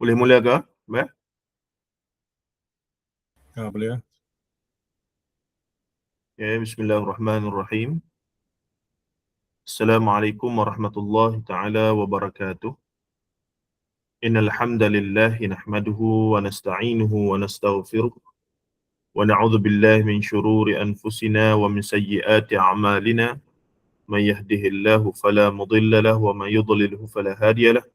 Boleh mula ke? Baik. Boleh ya. Okay, bismillahirrahmanirrahim. Assalamualaikum warahmatullahi taala wabarakatuh. Innal hamdalillah nahmaduhu wa nasta'inuhu wa nastaghfiruh wa na'udzu billahi min shururi anfusina wa min sayyiati a'malina. May yahdihillahu fala mudilla lahu wa may yudlilhu fala hadiya lahu.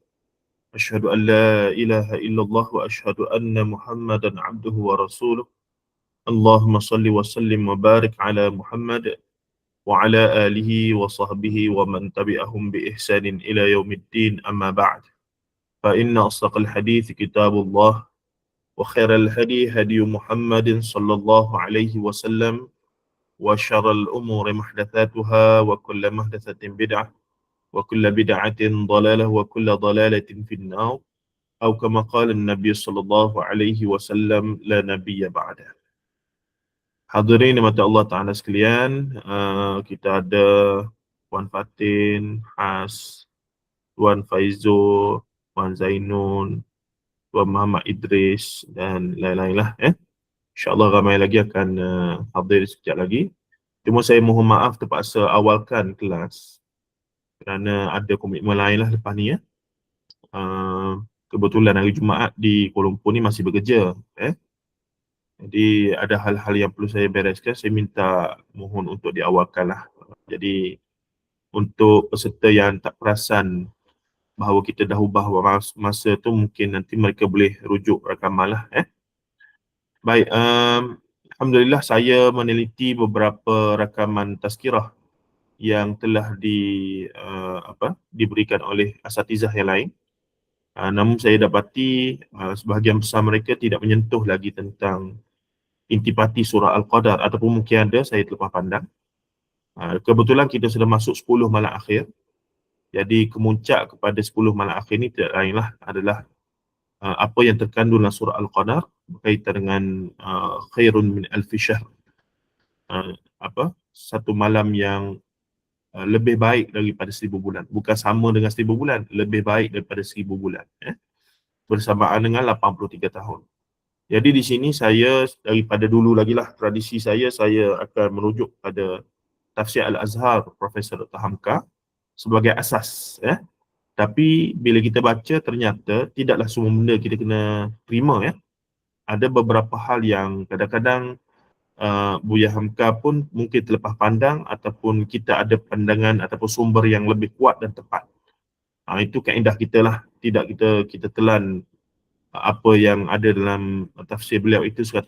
Asyhadu an la ilaha illallah wa asyhadu anna Muhammadan 'abduhu wa rasuluh. Allahumma salli wa sallim wa barik ala Muhammad wa ala alihi wa sahbihi wa man tabi'ahum bi ihsanin ila yaumiddin, amma ba'd. Fa inna asdaqal hadits kitabullah wa khairal hadi hadi Muhammadin sallallahu alaihi wasallam wa syarral umuri muhdatsatuha wa kullu muhdatsatin bid'ah wa kullu bid'atin dhalalah wa kullu dhalalatin finnar, atau kama qala an-nabiy sallallahu alaihi wasallam, la nabiyya ba'da. Hadirin mata Allah Ta'ala sekalian, kita ada Puan Fatin, Has, Tuan Faizul, Puan Zainun, Tuan Muhammad Idris dan lain-lain lah. InsyaAllah ramai lagi akan hadir sekejap lagi. Cuma saya mohon maaf terpaksa awalkan kelas kerana ada komitmen lain lah lepas ni. Kebetulan hari Jumaat di Kuala Lumpur ni masih bekerja. Jadi ada hal-hal yang perlu saya bereskan, saya minta mohon untuk diawalkan lah. Jadi untuk peserta yang tak perasan bahawa kita dah ubah masa tu, mungkin nanti mereka boleh rujuk rakaman lah. Baik, Alhamdulillah saya meneliti beberapa rakaman tazkirah yang telah diberikan oleh asatizah yang lain. Namun saya dapati sebahagian besar mereka tidak menyentuh lagi tentang intipati surah Al-Qadar, ataupun mungkin ada saya terlepas pandang. Kebetulan kita sudah masuk 10 malam akhir. Jadi kemuncak kepada 10 malam akhir ni tidak lainlah adalah apa yang terkandung dalam surah Al-Qadar berkaitan dengan khairun min alfi syahr. Satu malam yang lebih baik daripada 1000 bulan. Bukan sama dengan 1000 bulan, lebih baik daripada 1000 bulan. Bersamaan dengan 83 tahun. Jadi di sini saya daripada dulu lagi lah tradisi saya akan merujuk pada Tafsir Al-Azhar Profesor Dr. Hamka sebagai asas. Tapi bila kita baca ternyata tidaklah semua benda kita kena terima. Ada beberapa hal yang kadang-kadang Buya Hamka pun mungkin terlepas pandang, ataupun kita ada pandangan ataupun sumber yang lebih kuat dan tepat. Itu kaedah kita lah. Tidak kita telan apa yang ada dalam tafsir beliau itu 100%.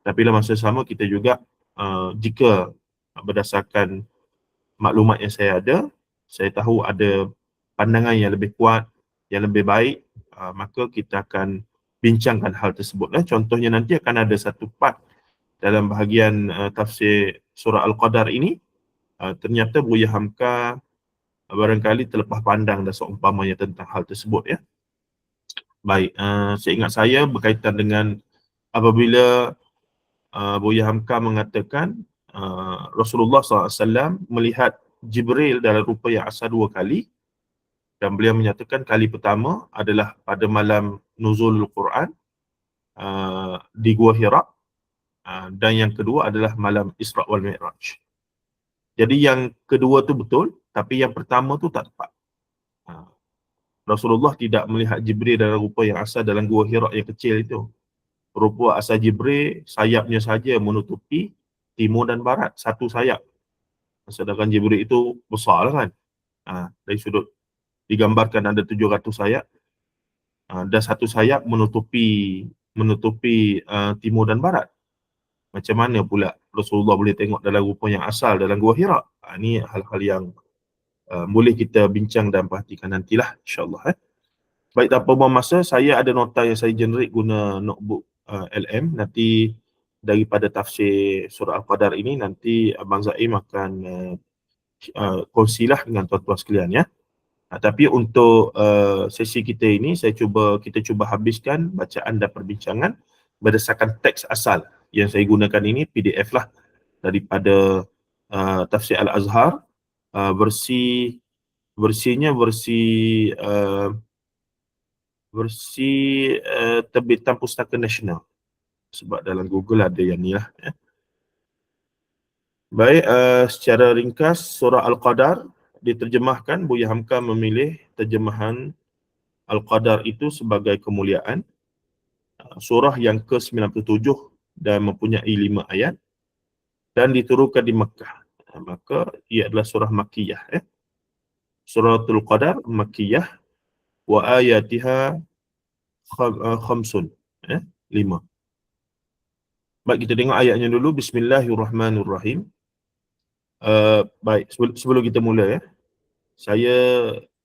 Tapi dalam masa sama kita juga jika berdasarkan maklumat yang saya ada, saya tahu ada pandangan yang lebih kuat, yang lebih baik, maka kita akan bincangkan hal tersebut. Contohnya nanti akan ada satu part dalam bahagian tafsir surah Al-Qadar ini, ternyata Buya Hamka barangkali terlepas pandang dan seumpamanya tentang hal tersebut. Baik, seingat saya berkaitan dengan apabila Buya Hamka mengatakan Rasulullah SAW melihat Jibril dalam rupa yang asal 2 kali, dan beliau menyatakan kali pertama adalah pada malam nuzulul Quran di Gua Hira, dan yang kedua adalah malam Isra wal Mi'raj. Jadi yang kedua tu betul, tapi yang pertama tu tak tepat. Rasulullah tidak melihat Jibril dalam rupa yang asal dalam Gua Hira yang kecil itu. Rupa asal Jibril sayapnya saja menutupi timur dan barat, satu sayap. Sedangkan Jibril itu besar lah kan. Dari sudut digambarkan ada 700 sayap, dan satu sayap menutupi timur dan barat. Macam mana pula Rasulullah boleh tengok dalam rupa yang asal dalam Gua Hira? Ini hal-hal yang boleh kita bincang dan perhatikan nantilah, insyaAllah. Baik, tanpa buang masa, saya ada nota yang saya generate guna notebook LM. Nanti daripada tafsir surah Al-Qadar ini, nanti Abang Zaim akan kongsilah dengan tuan-tuan sekalian. Tapi untuk sesi kita ini, kita cuba habiskan bacaan dan perbincangan berdasarkan teks asal yang saya gunakan ini, PDF lah, daripada Tafsir Al-Azhar, versinya versi versi terbitan Pustaka Nasional. Sebab dalam Google ada yang ni lah. Baik, secara ringkas surah Al-Qadar diterjemahkan, Buya Hamka memilih terjemahan Al-Qadar itu sebagai kemuliaan. Surah yang ke-97 dan mempunyai 5 ayat dan diturunkan di Mekah. Maka ia adalah surah Makkiyah. Suratul Qadar Makkiyah wa ayatiha khamsun. 5. Baik, kita tengok ayatnya dulu. Bismillahirrahmanirrahim. Baik, sebelum kita mula saya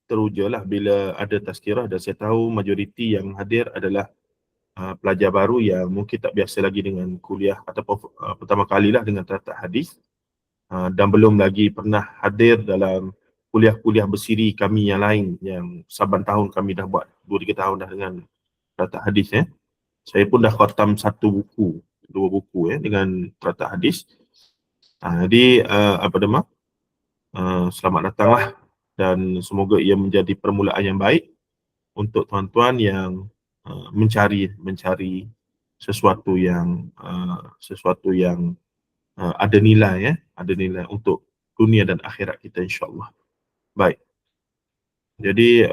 terujalah bila ada tazkirah, dan saya tahu majoriti yang hadir adalah pelajar baru yang mungkin tak biasa lagi dengan kuliah ataupun pertama kalilah dengan teratak hadis, dan belum lagi pernah hadir dalam kuliah-kuliah bersiri kami yang lain yang saban tahun kami dah buat 2-3 tahun dah dengan teratak hadis. Saya pun dah khatam 1 buku, 2 buku dengan teratak hadis. Jadi selamat datanglah, dan semoga ia menjadi permulaan yang baik untuk tuan-tuan yang mencari sesuatu yang ada nilai, ada nilai untuk dunia dan akhirat kita, insya-Allah. Baik. Jadi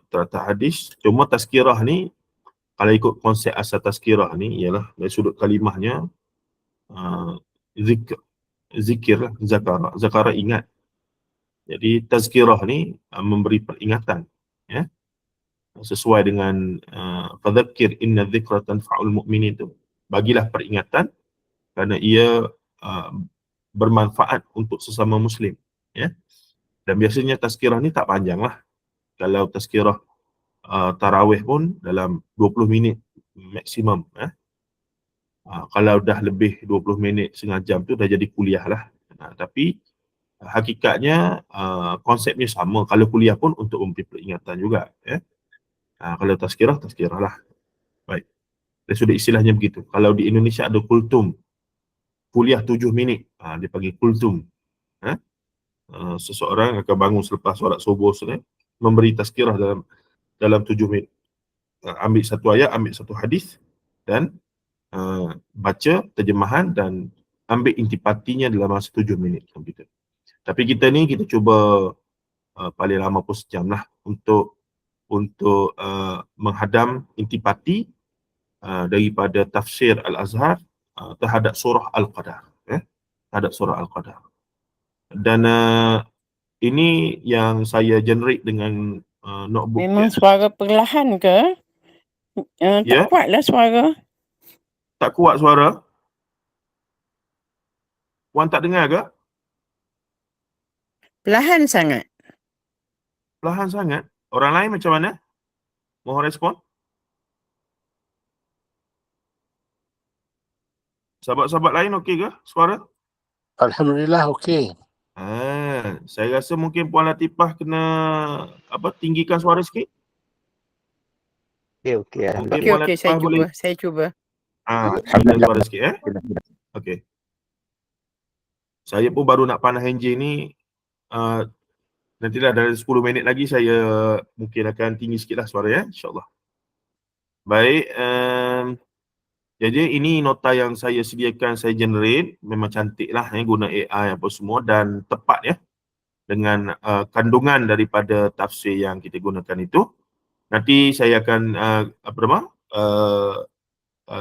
teratak hadis, cuma tazkirah ni kalau ikut konsep asal tazkirah ni ialah dari sudut kalimahnya zikir lah, zakara ingat. Jadi tazkirah ni memberi peringatan, sesuai dengan fadzakir inna dzikra tanfa'ul mu'minin tu. Bagilah peringatan kerana ia bermanfaat untuk sesama muslim, Dan biasanya tazkirah ni tak panjang lah. Kalau tazkirah tarawih pun dalam 20 minit maksimum. Kalau dah lebih 20 minit, setengah jam tu dah jadi kuliah lah. Tapi hakikatnya konsepnya sama. Kalau kuliah pun untuk memberi peringatan juga. Kalau tazkirah lah. Baik. Dari sudut istilahnya begitu. Kalau di Indonesia ada kultum, kuliah 7 minit, dia panggil kultum. Seseorang akan bangun selepas solat subuh, memberi tazkirah dalam 7 minit. Ambil satu ayat, ambil satu hadis dan baca terjemahan dan ambil intipatinya dalam masa 7 minit. Tapi kita cuba paling lama pun sejam lah untuk menghadam intipati daripada tafsir Al-Azhar terhadap surah Al-Qadar. Terhadap surah Al-Qadar. Dan ini yang saya generate dengan notebook. Memang suara perlahan ke? Tak kuatlah suara. Tak kuat suara? Puan tak dengar ke? Perlahan sangat. Perlahan sangat? Orang lain macam mana? Mohon respon. Sahabat-sahabat lain okey ke suara? Alhamdulillah okey. Saya rasa mungkin Puan Latifah kena tinggikan suara sikit. Okey. Okey, saya cuba. Tinggikan suara sikit Okey. Saya pun baru nak panah enjin ni. Nantilah dalam 10 minit lagi saya mungkin akan tinggi sikit lah suara, insya-Allah. Baik, jadi ini nota yang saya sediakan, saya generate. Memang cantik lah, guna AI apa semua dan tepat dengan kandungan daripada tafsir yang kita gunakan itu. Nanti saya akan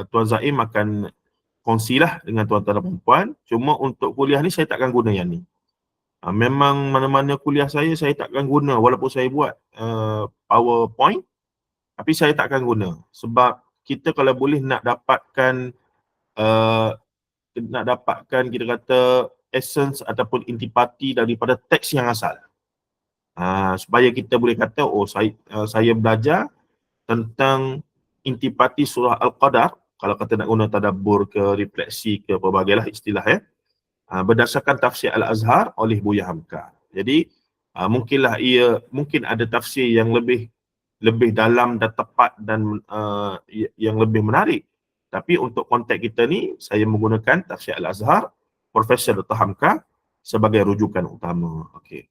Tuan Zaim akan kongsilah dengan tuan-tuan dan puan. Cuma untuk kuliah ni saya takkan guna yang ni. Memang mana-mana kuliah saya takkan guna, walaupun saya buat PowerPoint, tapi saya takkan guna. Sebab kita kalau boleh nak dapatkan kita kata essence ataupun intipati daripada teks yang asal. Supaya kita boleh kata, saya belajar tentang intipati surah Al-Qadar, kalau kata nak guna tadabbur ke refleksi ke pelbagailah istilah berdasarkan tafsir Al-Azhar oleh Buya Hamka. Jadi mungkin ada tafsir yang lebih dalam dan tepat dan yang lebih menarik. Tapi untuk konteks kita ni, saya menggunakan tafsir Al-Azhar Profesor Dr. Hamka sebagai rujukan utama. Okey.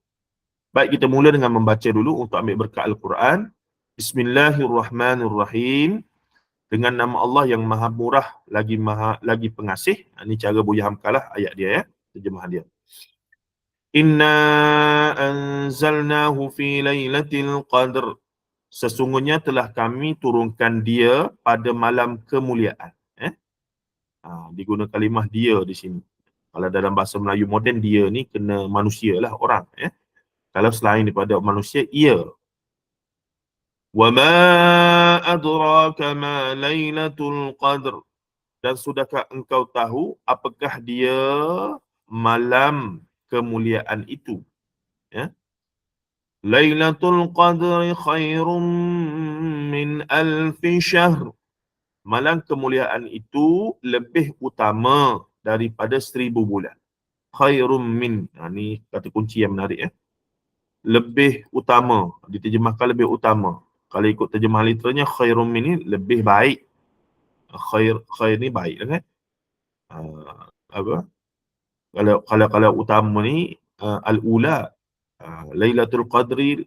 Baik, kita mula dengan membaca dulu untuk ambil berkat Al-Quran. Bismillahirrahmanirrahim. Dengan nama Allah yang Maha Murah lagi pengasih. Ini cara Buya Hamka lah ayat dia ya, terjemahan dia. Inna anzalnahu fi lailatul qadr. Sesungguhnya telah kami turunkan dia pada malam kemuliaan. Digunakan kalimah dia di sini. Kalau dalam bahasa Melayu moden, dia ni kena manusia lah, orang. Kalau selain daripada manusia, ia. Wa ma adraka ma lailatul qadr. Dan sudahkah engkau tahu apakah dia malam kemuliaan itu? Lailatul qadri khairum min alfi syahr. Malam kemuliaan itu lebih utama daripada 1000 bulan. Khairum min. Ni kata kunci yang menarik Lebih utama. Diterjemahkan lebih utama. Kalau ikut terjemahan literalnya, khairum min ni lebih baik. Khair ni baik kan? Apa? Kalau utama ni al-ula. Lailatul Qadri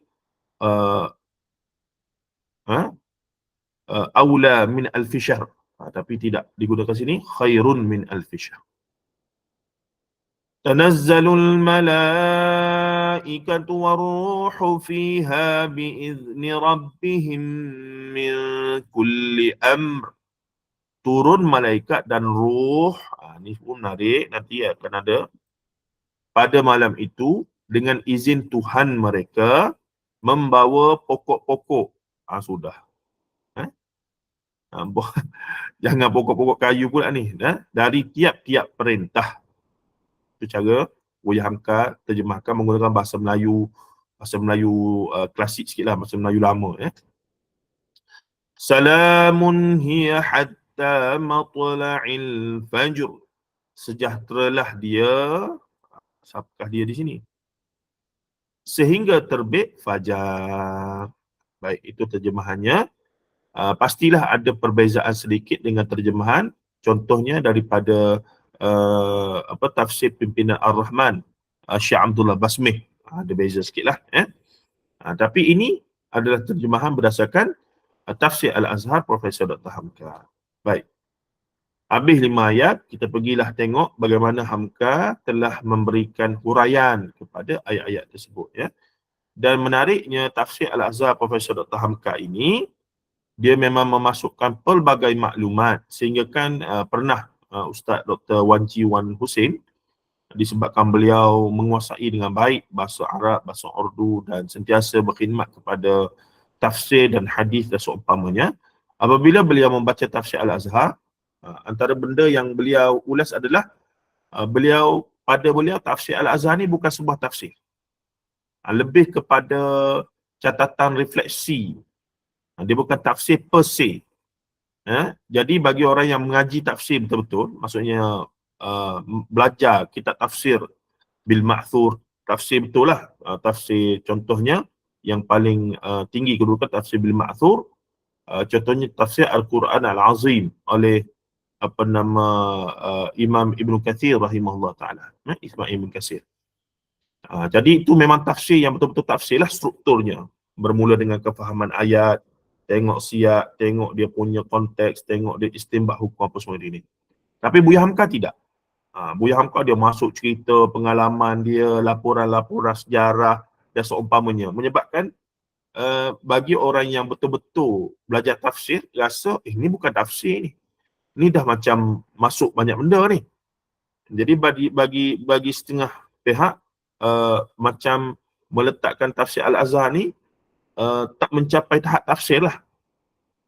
aula min alfi syahr. Tapi tidak digunakan sini, khairun min alfi syahr. Tanazzalul malaikatu waruhu fiha biizni rabbihim min kulli amr. Turun malaikat dan ruh. Ni pun menarik, nanti akan ada. Pada malam itu, dengan izin Tuhan mereka, membawa pokok-pokok. Sudah. Jangan pokok-pokok kayu pula ni. Dari tiap-tiap perintah. Itu cara Buya Hamka terjemahkan menggunakan bahasa Melayu klasik sikit lah, bahasa Melayu lama. Salamun hiya hatta matla'il fajr. Sejahteralah dia. Siapakah dia di sini? Sehingga terbit fajar. Baik, itu terjemahannya. Pastilah ada perbezaan sedikit dengan terjemahan. Contohnya daripada tafsir pimpinan Ar-Rahman, Syekh Abdullah Basmih. Ada beza sikit lah. Tapi ini adalah terjemahan berdasarkan tafsir Al-Azhar Profesor Dr. Hamka. Baik. Habis 5 ayat, kita pergilah tengok bagaimana Hamka telah memberikan huraian kepada ayat-ayat tersebut. Dan menariknya tafsir Al-Azhar Profesor Dr. Hamka ini, dia memang memasukkan pelbagai maklumat sehingga kan pernah Ustaz Dr. Wan Ji Wan Hussein, disebabkan beliau menguasai dengan baik bahasa Arab, bahasa Urdu dan sentiasa berkhidmat kepada tafsir dan hadis dan seumpamanya. Apabila beliau membaca tafsir Al-Azhar, antara benda yang beliau ulas adalah pada beliau tafsir Al-Azhar ni bukan sebuah tafsir. Lebih kepada catatan refleksi. Dia bukan tafsir per se. Jadi bagi orang yang mengaji tafsir betul-betul, maksudnya belajar kitab tafsir bil ma'thur, tafsir betul lah. Tafsir contohnya yang paling tinggi kedudukan tafsir bil ma'thur. Contohnya tafsir Al-Quran Al-Azim oleh Imam Ibn Kathir rahimahullah ta'ala. Ismail Ibn Kathir. Jadi itu memang tafsir yang betul-betul tafsir lah strukturnya. Bermula dengan kefahaman ayat, tengok siyak, tengok dia punya konteks, tengok dia istinbat hukum apa semua ini. Tapi Buya Hamka tidak. Buya Hamka dia masuk cerita pengalaman dia, laporan-laporan sejarah dan seumpamanya. Menyebabkan bagi orang yang betul-betul belajar tafsir, rasa ni bukan tafsir ni. Ni dah macam masuk banyak benda ni. Jadi bagi setengah pihak macam meletakkan tafsir Al-Azhar ni tak mencapai tahap tafsir lah.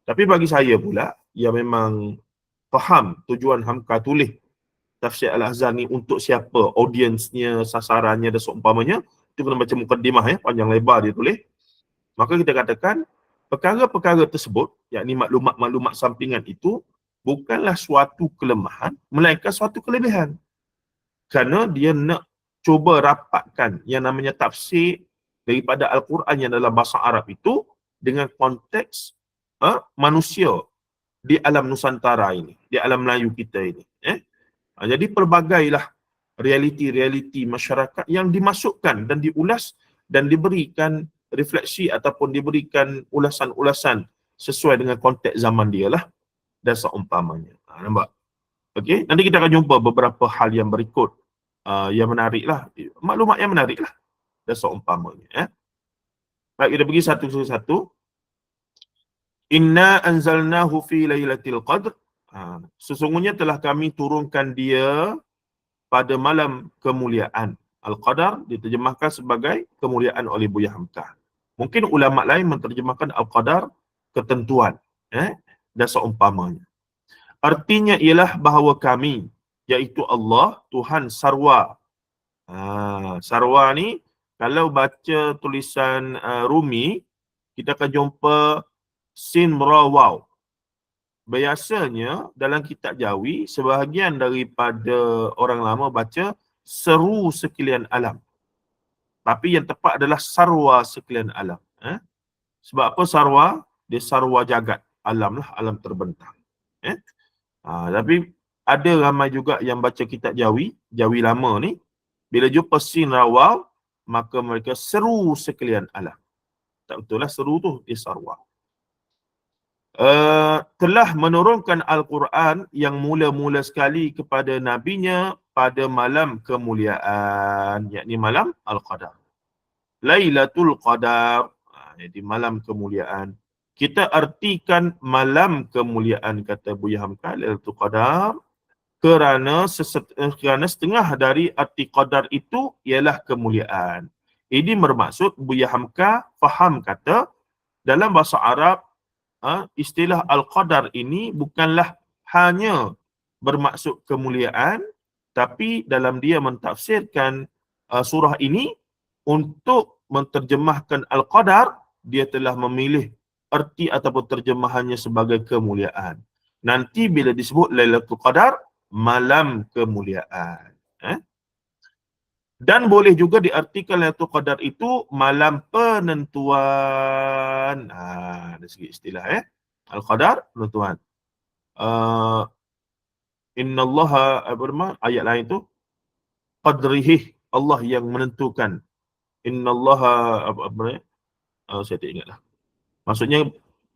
Tapi bagi saya pula, yang memang faham tujuan Hamka tulis tafsir Al-Azhar ni untuk siapa, audiensnya, sasarannya dan seumpamanya, itu kena baca mukaddimah panjang lebar dia tulis. Maka kita katakan perkara-perkara tersebut, yakni maklumat-maklumat sampingan itu bukanlah suatu kelemahan, melainkan suatu kelebihan. Kerana dia nak cuba rapatkan yang namanya tafsir daripada Al-Quran yang dalam bahasa Arab itu dengan konteks manusia di alam Nusantara ini, di alam Melayu kita ini. Jadi pelbagailah realiti-realiti masyarakat yang dimasukkan dan diulas dan diberikan refleksi ataupun diberikan ulasan-ulasan sesuai dengan konteks zaman dia lah dan seumpamanya. Nampak? Okey, nanti kita akan jumpa beberapa hal yang berikut yang menarik lah, maklumat yang menarik lah dan seumpamanya. Baik, kita pergi satu-satu. Inna anzalnahu fi lailatul qadr. Sesungguhnya telah kami turunkan dia pada malam kemuliaan. Al-Qadar diterjemahkan sebagai kemuliaan oleh Buya Hamka. Mungkin ulama lain menterjemahkan Al-Qadar ketentuan dan seumpamanya. Artinya ialah bahawa kami, iaitu Allah, Tuhan Sarwa. Sarwa ni kalau baca tulisan Rumi, kita akan jumpa sin ra waw. Biasanya dalam kitab Jawi, sebahagian daripada orang lama baca seru sekalian alam. Tapi yang tepat adalah sarwa sekalian alam. Sebab apa sarwa? Dia sarwa jagat. Alam lah, alam terbentang. Tapi ada ramai juga yang baca kitab Jawi, Jawi lama ni, bila jumpa sin rawaw, maka mereka seru sekalian alam. Tak betul lah seru tu, dia sarwa. Telah menurunkan Al-Quran yang mula-mula sekali kepada nabinya pada malam kemuliaan, yakni malam Al-Qadar. Lailatul Qadar, jadi malam kemuliaan. Kita artikan malam kemuliaan, kata Buya Hamka, Lailatul Qadar, kerana setengah dari arti qadar itu ialah kemuliaan. Ini bermaksud Buya Hamka faham kata dalam bahasa Arab istilah Al-Qadar ini bukanlah hanya bermaksud kemuliaan, tapi dalam dia mentafsirkan surah ini untuk menterjemahkan Al-Qadar, dia telah memilih erti ataupun terjemahannya sebagai kemuliaan. Nanti bila disebut Lailatul Qadar, malam kemuliaan. Dan boleh juga diartikan Lailatul Qadar itu malam penentuan. Ada segi istilah Al-Qadar, penentuan. Innallaha, ayat lain tu, qadrihi, Allah yang menentukan. Innallaha, saya tak ingat lah. Maksudnya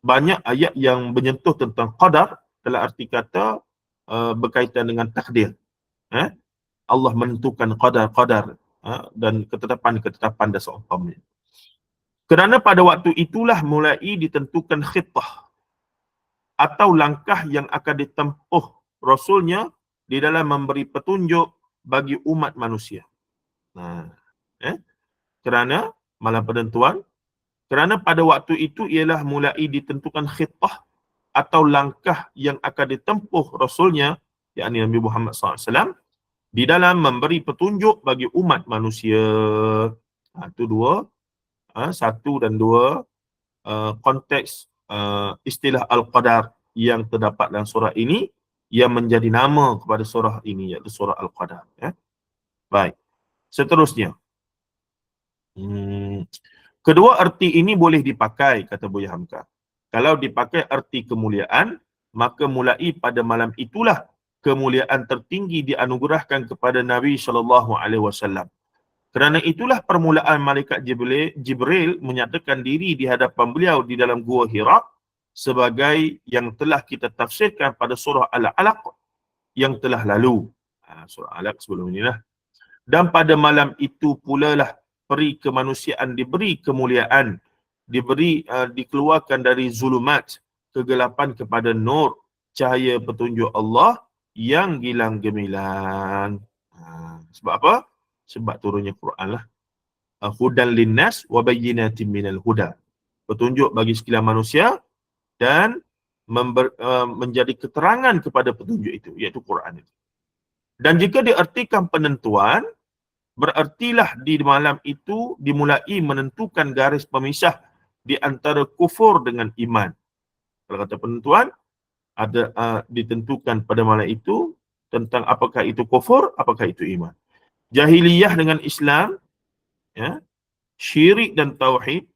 banyak ayat yang menyentuh tentang qadar dalam arti kata berkaitan dengan takdir. Allah menentukan qadar-qadar dan ketetapan-ketetapan dan seumpamanya. Kerana pada waktu itulah mulai ditentukan khitah atau langkah yang akan ditempuh Rasulnya di dalam memberi petunjuk bagi umat manusia. Kerana malam penentuan, kerana pada waktu itu ialah mulai ditentukan khitah atau langkah yang akan ditempuh Rasulnya, yakni Nabi Muhammad SAW, di dalam memberi petunjuk bagi umat manusia. Itu dua, satu dan dua konteks istilah Al-Qadar yang terdapat dalam surah ini yang menjadi nama kepada surah ini, iaitu surah Al-Qadar. Baik, seterusnya. Kedua arti ini boleh dipakai, kata Buya Hamka. Kalau dipakai arti kemuliaan, maka mulai pada malam itulah kemuliaan tertinggi dianugerahkan kepada Nabi SAW. Kerana itulah permulaan malaikat Jibril menyatakan diri di hadapan beliau di dalam Gua Hira sebagai yang telah kita tafsirkan pada surah Al-Alaq yang telah lalu. Surah Al-Alaq sebelum inilah. Dan pada malam itu pula lah peri kemanusiaan diberi kemuliaan, dikeluarkan dari zulumat, kegelapan kepada nur, cahaya petunjuk Allah yang gilang gemilang. Sebab apa? Sebab turunnya Quran lah. Hudan linnas wa bayyinatin minal huda. Petunjuk bagi sekalian manusia dan menjadi keterangan kepada petunjuk itu, iaitu Quran itu. Dan jika diartikan penentuan, berartilah di malam itu dimulai menentukan garis pemisah di antara kufur dengan iman. Kalau kata penentuan, ada ditentukan pada malam itu tentang apakah itu kufur, apakah itu iman. Jahiliyah dengan Islam, syirik dan tauhid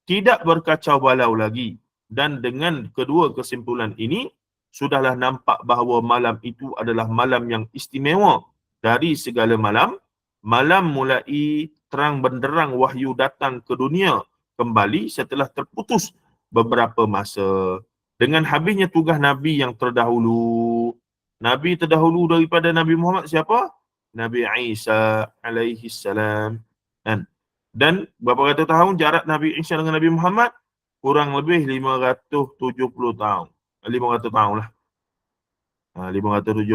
tidak berkacau balau lagi. Dan dengan kedua kesimpulan ini, sudahlah nampak bahawa malam itu adalah malam yang istimewa dari segala malam, malam mulai terang benderang wahyu datang ke dunia kembali setelah terputus beberapa masa. Dengan habisnya tugas Nabi yang terdahulu. Nabi terdahulu daripada Nabi Muhammad siapa? Nabi Isa alaihi salam. Dan berapa ratus tahun jarak Nabi Isa dengan Nabi Muhammad? Kurang lebih 570 tahun. 500 tahun lah. 570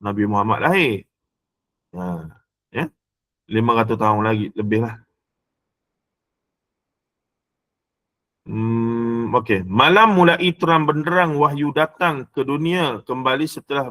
Nabi Muhammad lahir. Ya. 500 tahun lagi lebih lah. Okey. Malam mulai terang benderang wahyu datang ke dunia kembali setelah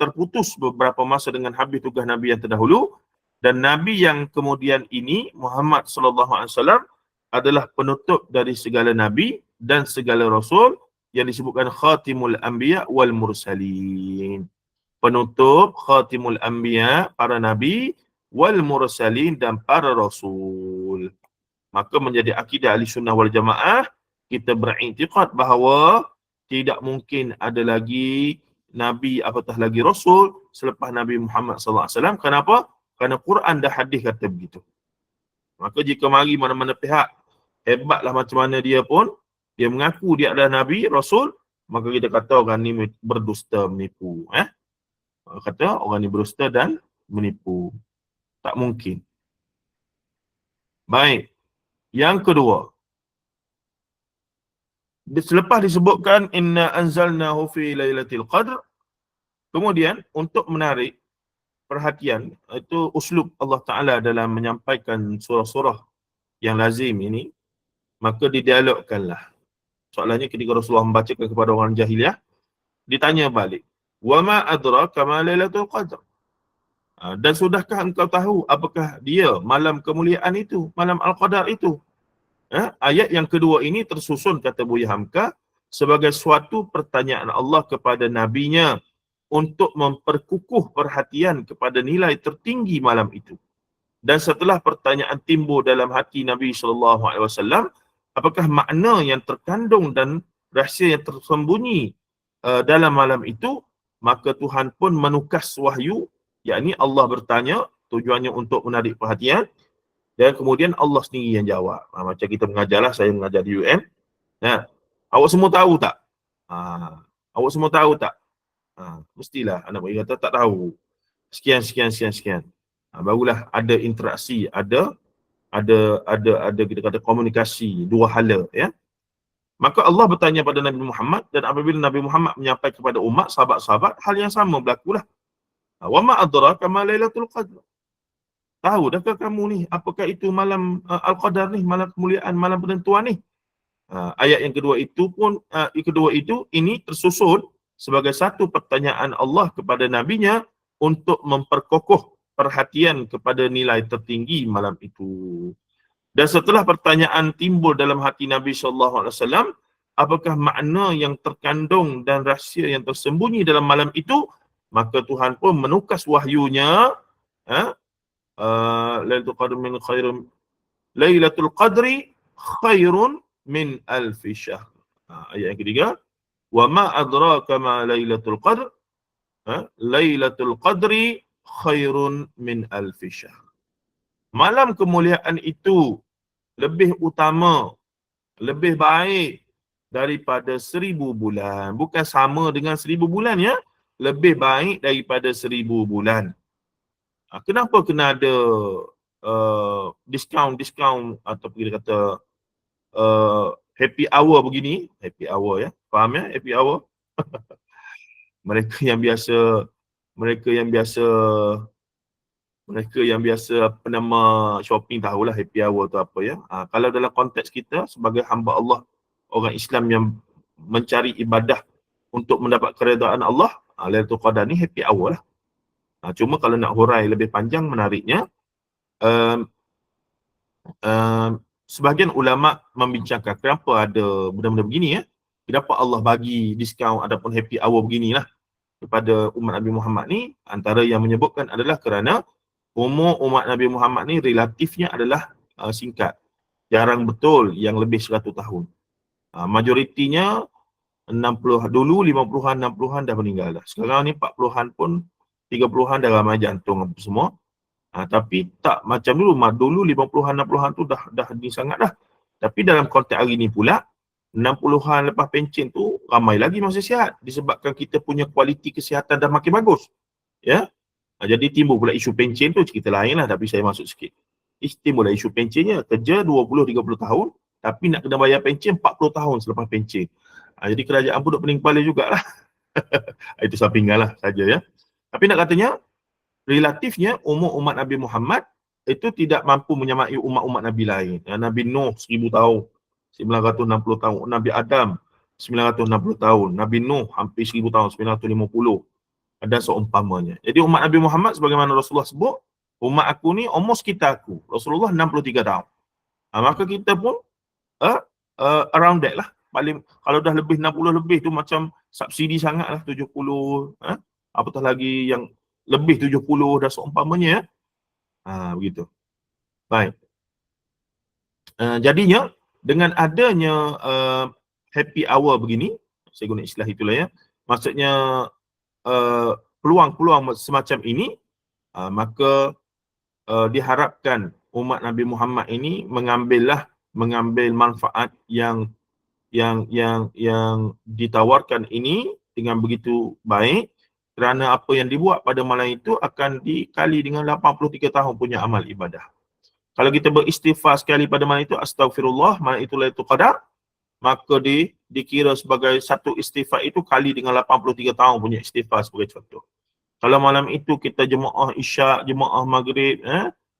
terputus beberapa masa dengan habis tugas Nabi yang terdahulu. Dan Nabi yang kemudian ini, Muhammad SAW, adalah penutup dari segala Nabi dan segala Rasul yang disebutkan Khatimul Anbiya wal Mursalin. Penutup, Khatimul Anbiya, para Nabi, wal Mursalin, dan para Rasul. Maka menjadi akidah Ahli Sunnah wal Jamaah, kita beriktikad bahawa tidak mungkin ada lagi Nabi apatah lagi Rasul selepas Nabi Muhammad SAW. Kenapa? Kerana Quran dah hadis kata begitu. Maka jika mari mana-mana pihak, hebatlah macam mana dia pun, dia mengaku dia adalah Nabi, Rasul, maka kita kata orang ni berdusta, menipu. Kata orang ni berdusta dan menipu. Tak mungkin. Baik. Yang kedua, selepas disebutkan inna anzalnahu fi lailatul qadr, kemudian untuk menarik perhatian, itu uslub Allah Ta'ala dalam menyampaikan surah-surah yang lazim ini, maka didialogkanlah. Soalannya ketika Rasulullah membacakan kepada orang jahiliah, ditanya balik, wa ma adraka ma lailatul qadr. Dan sudahkah engkau tahu apakah dia malam kemuliaan itu, malam Al-Qadar itu? Ayat yang kedua ini tersusun, kata Buya Hamka, sebagai suatu pertanyaan Allah kepada Nabi-Nya untuk memperkukuh perhatian kepada nilai tertinggi malam itu. Dan setelah pertanyaan timbul dalam hati Nabi SAW, apakah makna yang terkandung dan rahsia yang tersembunyi dalam malam itu, maka Tuhan pun menukas wahyu, yakni Allah bertanya, tujuannya untuk menarik perhatian, dan kemudian Allah sendiri yang jawab. Macam kita mengajarlah, saya mengajar di UN. Awak semua tahu tak? Awak semua tahu tak? Mestilah anak bagi kata tak tahu. Sekian. Barulah ada interaksi, ada kita kata komunikasi, dua hala, ya. Maka Allah bertanya pada Nabi Muhammad, dan apabila Nabi Muhammad menyampaikan kepada umat, sahabat-sahabat, hal yang sama berlakulah. Wa ma adraka ma lailatul qadr. Tahu dahkah kamu ni apakah itu malam Al-Qadar ni, malam kemuliaan, malam penentuan ni? Ayat yang kedua itu ini tersusun sebagai satu pertanyaan Allah kepada Nabi-Nya untuk memperkokoh perhatian kepada nilai tertinggi malam itu. Dan setelah pertanyaan timbul dalam hati Nabi SAW, apakah makna yang terkandung dan rahsia yang tersembunyi dalam malam itu, maka Tuhan pun menukas wahyunya, Lailatul Qadri khairun min alfi syahr. Ayat yang ketiga, wa ma adraka ma Lailatul Qadr, Lailatul Qadri khairun min alfi syahr. Malam kemuliaan itu lebih utama, lebih baik daripada 1000 bulan. Bukan sama dengan 1000 bulan, ya. Lebih baik daripada 1000 bulan. Kenapa kena ada diskaun atau kita kata happy hour begini? Happy hour, ya. Faham, ya? Happy hour. Mereka yang biasa apa nama shopping tahulah happy hour tu apa, ya. Kalau dalam konteks kita sebagai hamba Allah, orang Islam yang mencari ibadah untuk mendapat keredaan Allah, Lailatul Qadar ni happy hour lah. Cuma kalau nak hurai lebih panjang menariknya, sebahagian ulama membincangkan kenapa ada benda-benda begini, ya. Kenapa Allah bagi diskaun ataupun happy hour beginilah kepada umat Nabi Muhammad ni. Antara yang menyebutkan adalah kerana umur umat Nabi Muhammad ni relatifnya adalah singkat. Jarang betul yang lebih 100 tahun. Majoritinya 60, dulu 50-an, 60-an dah meninggal dah. Sekarang ni 40-an pun, 30-an dah ramai jantung apa semua. Tapi tak macam dulu. Dulu 50-an 60-an tu dah ni sangat dah. Tapi dalam konteks hari ni pula 60-an lepas pencen tu ramai lagi masih sihat disebabkan kita punya kualiti kesihatan dah makin bagus. Ya. Jadi timbul pula isu pencen tu, cerita lain lah, tapi saya masuk sikit. Timbul isu pencennya, kerja 20-30 tahun tapi nak kena bayar pencen 40 tahun selepas pencen. Jadi kerajaan pun duk pening kepala jugalah. Itu sampingan lah saja ya. Tapi nak katanya, relatifnya umur umat Nabi Muhammad itu tidak mampu menyamai umat-umat Nabi lain. Nabi Nuh 1000 tahun, 960 tahun. Nabi Adam 960 tahun. Nabi Nuh hampir 1000 tahun, 950. Ada seumpamanya. Jadi umat Nabi Muhammad sebagaimana Rasulullah sebut, umat aku ni umur sekitar aku. Rasulullah 63 tahun. Maka kita pun around that lah. Paling kalau dah lebih 60 lebih tu macam subsidi sangat lah, 70. Apatah lagi yang lebih 70 dah seumpamanya. Begitu. Baik. Jadinya dengan adanya happy hour begini, saya guna istilah itulah ya. Maksudnya peluang-peluang semacam ini, maka diharapkan umat Nabi Muhammad ini mengambil manfaat yang ditawarkan ini dengan begitu baik, kerana apa yang dibuat pada malam itu akan dikali dengan 83 tahun punya amal ibadah. Kalau kita beristighfar sekali pada malam itu, astagfirullah, malam itu Lailatul Qadar, maka dikira sebagai satu istighfar itu kali dengan 83 tahun punya istighfar sebagai contoh. Kalau malam itu kita jemaah isyak, jemaah maghrib,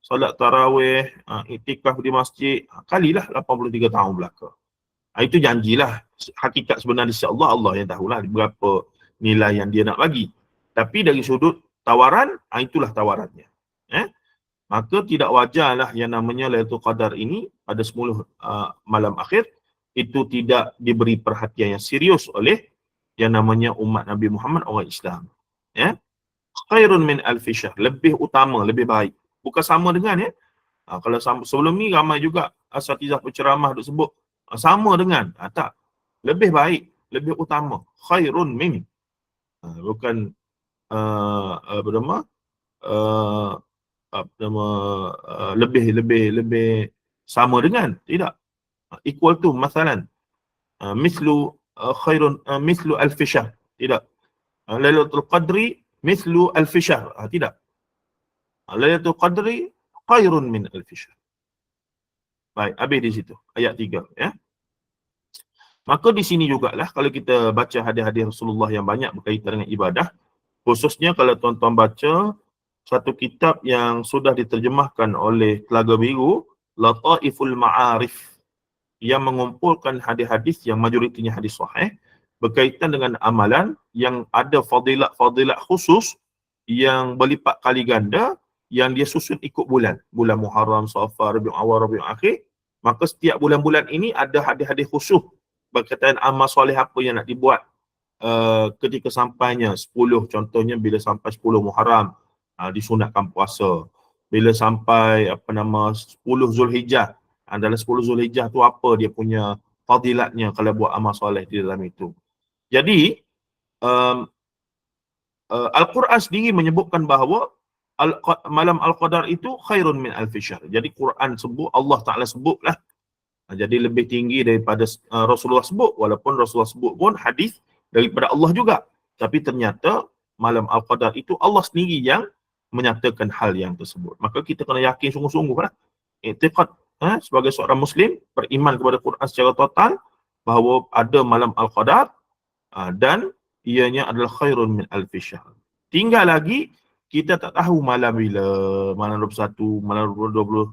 solat tarawih, iktikaf di masjid, kalilah 83 tahun belaka. Itu janjilah. Hakikat sebenarnya insya-Allah Allah yang tahulah berapa nilai yang dia nak bagi. Tapi dari sudut tawaran, itulah tawarannya. Maka tidak wajarlah yang namanya Lailatul Qadar ini pada 10 malam akhir itu tidak diberi perhatian yang serius oleh yang namanya umat Nabi Muhammad, orang Islam. Khairun min alfi syahr, lebih utama, lebih baik. Bukan sama dengan kalau sebelum ni ramai juga asatizah penceramah duk sebut sama dengan, tak. Lebih baik, lebih utama. Khairun min. Bukan lebih sama dengan, tidak. Equal to, masalan mislu khairun mislu alfi syahr, tidak. Lailatul Qadri mislu alfi syahr, tidak. Lailatul Qadri khairun min alfi syahr. Baik, habis di situ ayat 3 ya. Maka di sini jugalah kalau kita baca hadis-hadis Rasulullah yang banyak berkaitan dengan ibadah, khususnya kalau tuan-tuan baca satu kitab yang sudah diterjemahkan oleh Telaga Biru, Lataiful Ma'arif, yang mengumpulkan hadis-hadis yang majoritinya hadis sahih berkaitan dengan amalan yang ada fadilat khusus yang berlipat kali ganda, yang dia susun ikut bulan Muharram, Safar, Rabiul Awal, Rabiul Akhir. Maka setiap bulan-bulan ini ada hadis-hadis khusus berkaitan amal soleh apa yang nak dibuat ketika sampainya 10, contohnya bila sampai 10 Muharram disunatkan puasa. Bila sampai 10 Zulhijjah, dalam 10 Zulhijjah tu apa dia punya fadilatnya kalau buat amal soleh di dalam itu. Jadi Al-Quran sendiri menyebutkan bahawa malam Al-Qadar itu khairun min alfi syahr. Jadi Quran sebut, Allah Ta'ala sebutlah. Jadi lebih tinggi daripada Rasulullah sebut, walaupun Rasulullah sebut pun hadis daripada Allah juga. Tapi ternyata malam Al-Qadar itu Allah sendiri yang menyatakan hal yang tersebut. Maka kita kena yakin sungguh-sungguh lah. I'tiqad sebagai seorang Muslim, beriman kepada Quran secara total bahawa ada malam Al-Qadar dan ianya adalah khairun min alfi syahr. Tinggal lagi kita tak tahu malam bila, malam 21, malam 20,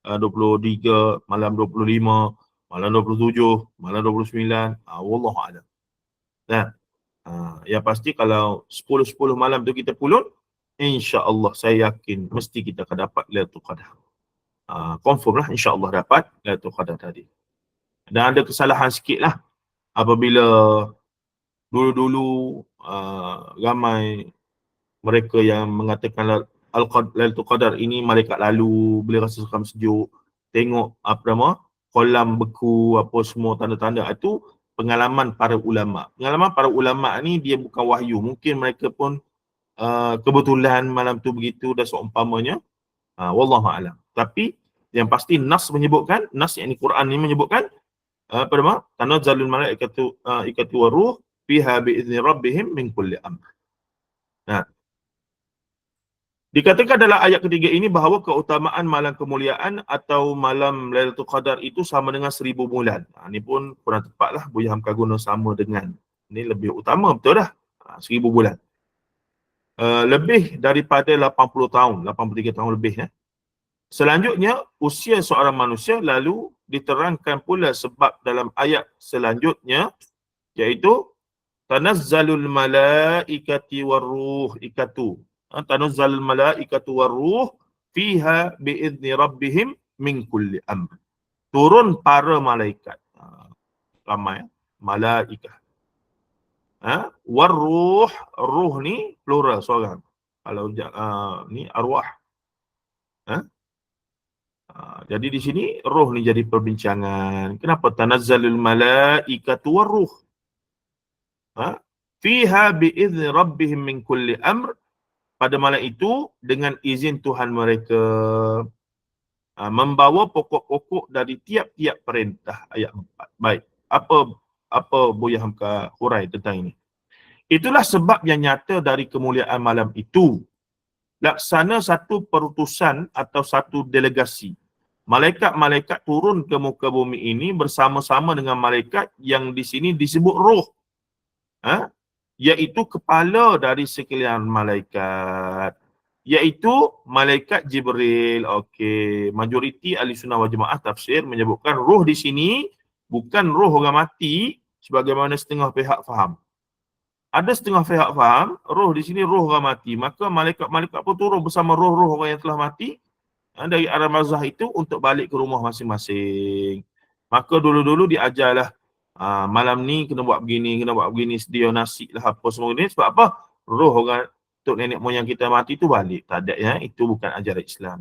23, malam 25, malam 27, malam 29, wallahu a'lam. Yang pasti kalau 10 malam tu kita pulun, insya-Allah saya yakin mesti kita akan dapat Lailatul Qadar. Confirm lah insya-Allah dapat Lailatul Qadar tadi. Dan ada kesalahan sikit lah apabila dulu-dulu ramai mereka yang mengatakan Lailatul Qadar ini malaikat lalu, boleh rasa sejuk, tengok kolam beku, apa semua tanda-tanda. Itu pengalaman para ulama. Pengalaman para ulama ni dia bukan wahyu. Mungkin mereka pun kebetulan malam tu begitu dan seumpamanya. Wallahu a'lam. Tapi yang pasti nas menyebutkan, nas yakni Quran ni menyebutkan apa nama? Tanazzalul malaikatu waruh fiha bi'izni rabbihim min kulli amr. Nah, dikatakan dalam ayat ketiga ini bahawa keutamaan malam kemuliaan atau malam Lailatul Qadar itu sama dengan 1000 bulan. Ini pun kurang tepatlah Buya Hamka guna sama dengan. Ini lebih utama betul dah. 1000 bulan. Lebih daripada 80 tahun, 83 tahun lebih. Selanjutnya, usia seorang manusia lalu diterangkan pula sebab dalam ayat selanjutnya, iaitu tanazzalul malaikati waruh ikatu. Tanazzalul malaikatu waruh fiha bi'izni rabbihim min kulli amr. Turun para malaikat. Ramai malaikat. Waruh, ruh ni plural seorang. Kalau ni arwah. Jadi di sini roh ni jadi perbincangan. Kenapa tanazzalul malaikatu waruh? Fiha bi'izni rabbihim min kulli amr. Pada malam itu dengan izin Tuhan mereka, membawa pokok-pokok dari tiap-tiap perintah. Ayat 4. Baik. Apa Buya Hamka hurai tentang ini? Itulah sebab yang nyata dari kemuliaan malam itu. Laksana satu perutusan atau satu delegasi. Malaikat-malaikat turun ke muka bumi ini bersama-sama dengan malaikat yang di sini disebut roh. Iaitu kepala dari sekalian malaikat. Iaitu malaikat Jibril. Okey, majoriti ahli sunnah wal jamaah tafsir menyebutkan roh di sini bukan roh orang mati sebagaimana setengah pihak faham. Ada setengah pihak faham, roh di sini roh orang mati. Maka malaikat-malaikat pun turun bersama roh-roh orang yang telah mati dari alam barzakh itu untuk balik ke rumah masing-masing. Maka dulu-dulu diajarlah malam ni kena buat begini, sedia nasi lah apa semua ni. Sebab apa? Roh orang tok nenek moyang kita mati tu balik. Tak ada ya, itu bukan ajaran Islam.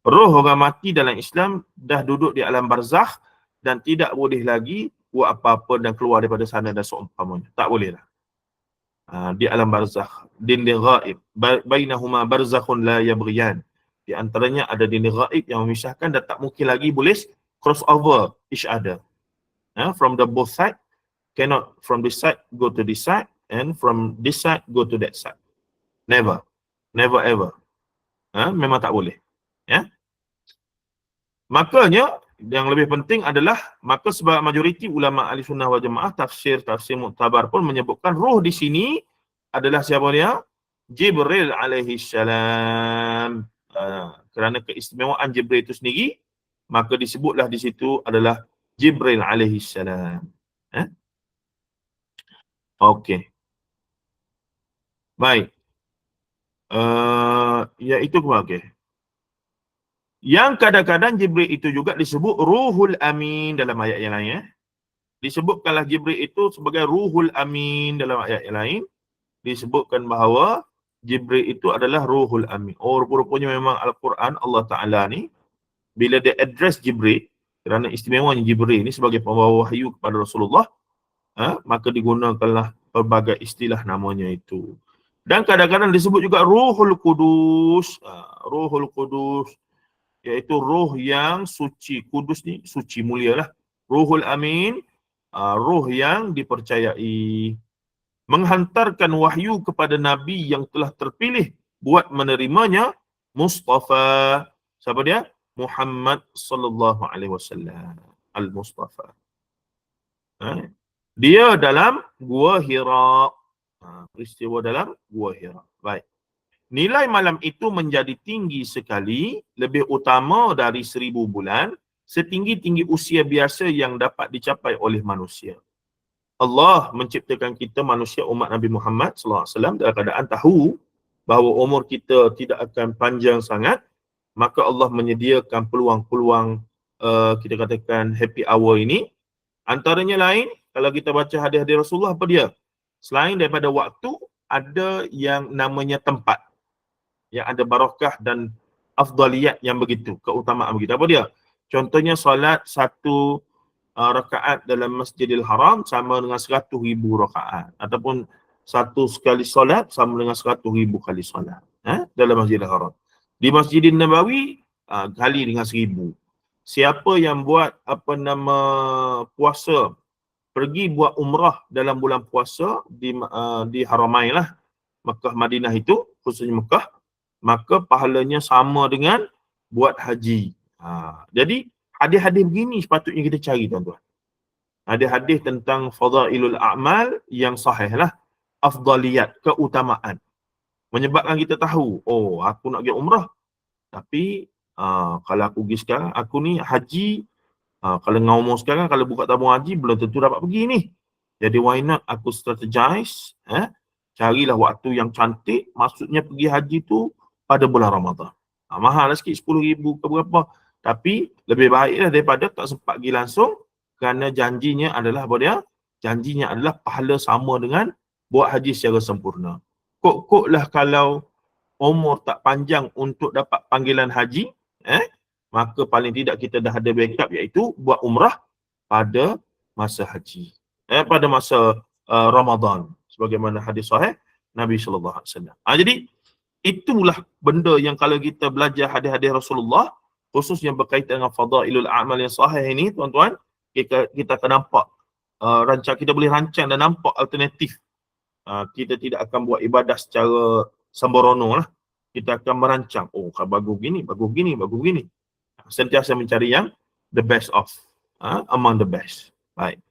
Roh orang mati dalam Islam dah duduk di alam barzakh dan tidak boleh lagi buat apa-apa dan keluar daripada sana dan seumpamanya. Tak boleh lah. Di alam barzakh, dinding ghaib, bainahuma barzakhun la yabghiyan. Di antaranya ada dinding ghaib yang memisahkan dan tak mungkin lagi boleh cross over each other. From the both side, cannot from this side go to this side and from this side go to that side. Never ever. Memang tak boleh. Makanya yang lebih penting adalah, maka sebab majoriti ulama ahli sunnah wal jamaah tafsir muktabar pun menyebutkan roh di sini adalah siapa dia? Jibril alaihi salam. Kerana keistimewaan Jibril itu sendiri, maka disebutlah di situ adalah Jibril alaihi salam. Okey. Baik. Iaitu okey. Yang kadang-kadang Jibril itu juga disebut Ruhul Amin dalam ayat yang lain. Disebutkanlah Jibril itu sebagai Ruhul Amin dalam ayat yang lain. Disebutkan bahawa Jibril itu adalah Ruhul Amin. Rupanya memang Al-Quran Allah Ta'ala ni, bila dia address Jibril, kerana istimewanya Jibril ni sebagai pembawa wahyu kepada Rasulullah, maka digunakanlah pelbagai istilah namanya itu. Dan kadang-kadang disebut juga Ruhul Qudus. Ruhul Qudus, iaitu roh yang suci. Kudus ni suci, mulia lah. Ruhul Amin, roh yang dipercayai. Menghantarkan wahyu kepada Nabi yang telah terpilih buat menerimanya, Mustafa. Siapa dia? Muhammad sallallahu alaihi wasallam. Al-Mustafa. Dia dalam Gua Hira. Peristiwa dalam Gua Hira. Baik. Nilai malam itu menjadi tinggi sekali, lebih utama dari 1000 bulan, setinggi-tinggi usia biasa yang dapat dicapai oleh manusia. Allah menciptakan kita manusia umat Nabi Muhammad SAW dalam keadaan tahu bahawa umur kita tidak akan panjang sangat, maka Allah menyediakan peluang-peluang kita katakan happy hour ini. Antaranya lain, kalau kita baca hadis-hadis Rasulullah, apa dia? Selain daripada waktu, ada yang namanya tempat, yang ada barakah dan afdaliyat yang begitu, keutamaan begitu. Apa dia? Contohnya solat satu rakaat dalam Masjidil Haram sama dengan 100,000 rakaat, ataupun satu sekali solat sama dengan 100,000 kali solat dalam Masjidil Haram. Di Masjidil Nabawi kali dengan 1000. Siapa yang buat puasa, pergi buat umrah dalam bulan puasa di Haramain lah, Mekah Madinah itu, khususnya Mekah, maka pahalanya sama dengan buat haji. Jadi hadis-hadis begini sepatutnya kita cari, tuan-tuan. Hadis-hadis tentang fadailul a'mal yang sahih lah, afdaliyat, keutamaan. Menyebabkan kita tahu, oh aku nak pergi umrah, tapi kalau aku pergi sekarang, aku ni haji, kalau dengan umur sekarang, kalau buka tabung haji, belum tentu dapat pergi ni. Jadi why not aku strategize, carilah waktu yang cantik, maksudnya pergi haji tu pada bulan Ramadan. Mahal lah sikit, 10,000 ke berapa. Tapi lebih baiklah daripada tak sempat pergi langsung, kerana janjinya adalah apa dia? Janjinya adalah pahala sama dengan buat haji secara sempurna. Kok-koklah kalau umur tak panjang untuk dapat panggilan haji, maka paling tidak kita dah ada backup, iaitu buat umrah pada masa haji. Pada masa Ramadan. Sebagaimana hadis sahih Nabi sallallahu alaihi wasallam. Jadi itulah benda yang kalau kita belajar hadis-hadis Rasulullah, khususnya berkaitan dengan fadailul a'mal yang sahih ini, tuan-tuan, kita akan nampak kita boleh rancang dan nampak alternatif. Kita tidak akan buat ibadah secara sembrono lah. Kita akan merancang, oh bagus gini, bagus gini, bagus gini. Sentiasa mencari yang the best of, among the best. Baik.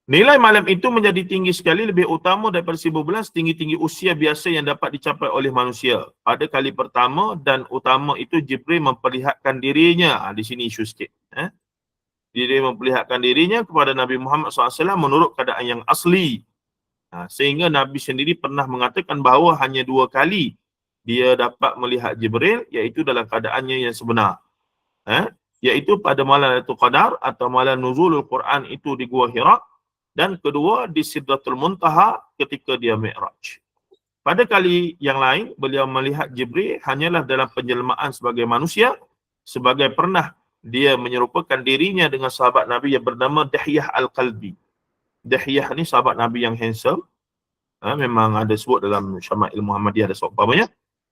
Nilai malam itu menjadi tinggi sekali, lebih utama daripada 1000 bulan, setinggi-tinggi usia biasa yang dapat dicapai oleh manusia. Pada kali pertama dan utama itu, Jibril memperlihatkan dirinya. Di sini isu sikit. Jibril memperlihatkan dirinya kepada Nabi Muhammad SAW menurut keadaan yang asli. Sehingga Nabi sendiri pernah mengatakan bahawa hanya 2 kali dia dapat melihat Jibril, iaitu dalam keadaannya yang sebenar. Iaitu pada malam Lailatul Qadar atau malam nuzulul Quran itu di Gua Hira, dan kedua di Sidratul Muntaha ketika dia Mi'raj. Pada kali yang lain, beliau melihat Jibril hanyalah dalam penjelmaan sebagai manusia, sebagai pernah dia menyerupakan dirinya dengan sahabat Nabi yang bernama Dihyah Al-Qalbi. Dihyah ni sahabat Nabi yang handsome. Memang ada sebut dalam Syama'il Muhammadiyah, ada sebut banyak.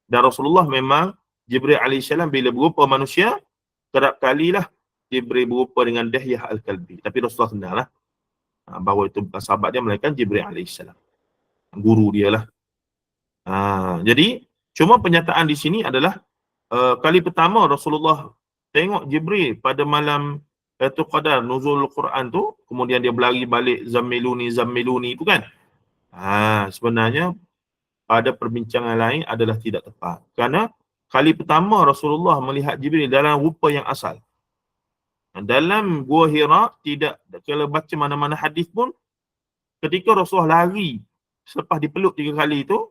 Dan Rasulullah memang, Jibril AS bila berupa manusia, kerap kalilah Jibril berupa dengan Dihyah Al-Qalbi. Tapi Rasulullah kenal lah bahawa itu bukan sahabat dia, melainkan Jibril AS. Guru dia lah. Jadi, cuma penyataan di sini adalah kali pertama Rasulullah tengok Jibril pada malam Lailatul Qadar, nuzul Quran tu, kemudian dia berlari balik Zammiluni itu kan. Sebenarnya pada perbincangan lain adalah tidak tepat. Kerana kali pertama Rasulullah melihat Jibril dalam rupa yang asal. Dalam Gua Hira, tidak, kalau baca mana-mana hadis pun, ketika Rasulullah lari selepas dipeluk 3 kali itu,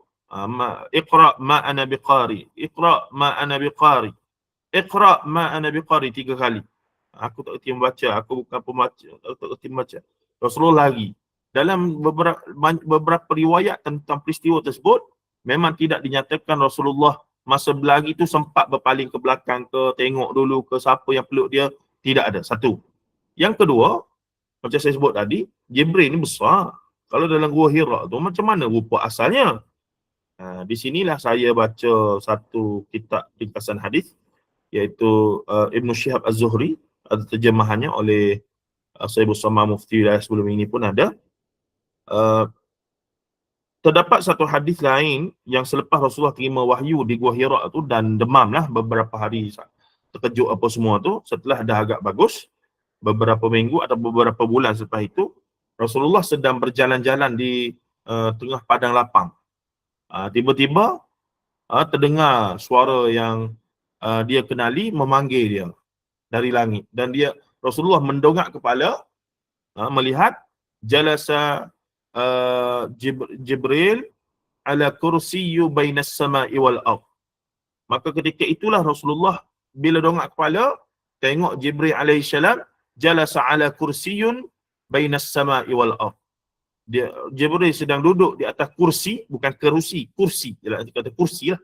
Iqra ma ana biqari, Iqra ma ana biqari, Iqra ma ana biqari 3 kali. Aku tak kerti membaca, aku bukan pembaca, aku tak kerti membaca. Rasulullah lari. Dalam beberapa riwayat tentang peristiwa tersebut, memang tidak dinyatakan Rasulullah masa berlari itu sempat berpaling ke belakang ke, tengok dulu ke siapa yang peluk dia. Tidak ada. Satu. Yang kedua, macam saya sebut tadi, Jibril ni besar. Kalau dalam Gua Hira tu, macam mana rupa asalnya? Di sinilah saya baca satu kitab ringkasan hadis, iaitu Ibn Shihab Az-Zuhri, ada terjemahannya oleh Sayyidul Sama Mufti wilayah sebelum ini pun ada. Terdapat satu hadis lain yang selepas Rasulullah terima wahyu di Gua Hira tu dan demam lah beberapa hari, terkejut apa semua tu, setelah dah agak bagus, beberapa minggu atau beberapa bulan selepas itu, Rasulullah sedang berjalan-jalan di tengah padang lapang. Tiba-tiba terdengar suara yang dia kenali memanggil dia dari langit, dan Rasulullah mendongak kepala, melihat jalasa Jibril ala kursiyyu bainas sama'i wal ardh. Maka ketika itulah Rasulullah bila dongak kepala, tengok Jibril alaihissalam jalasa ala kursiyyun bainas sama'i wal ardh. Jibril sedang duduk di atas kursi, bukan kerusi, kursi. Dia kata kursi lah.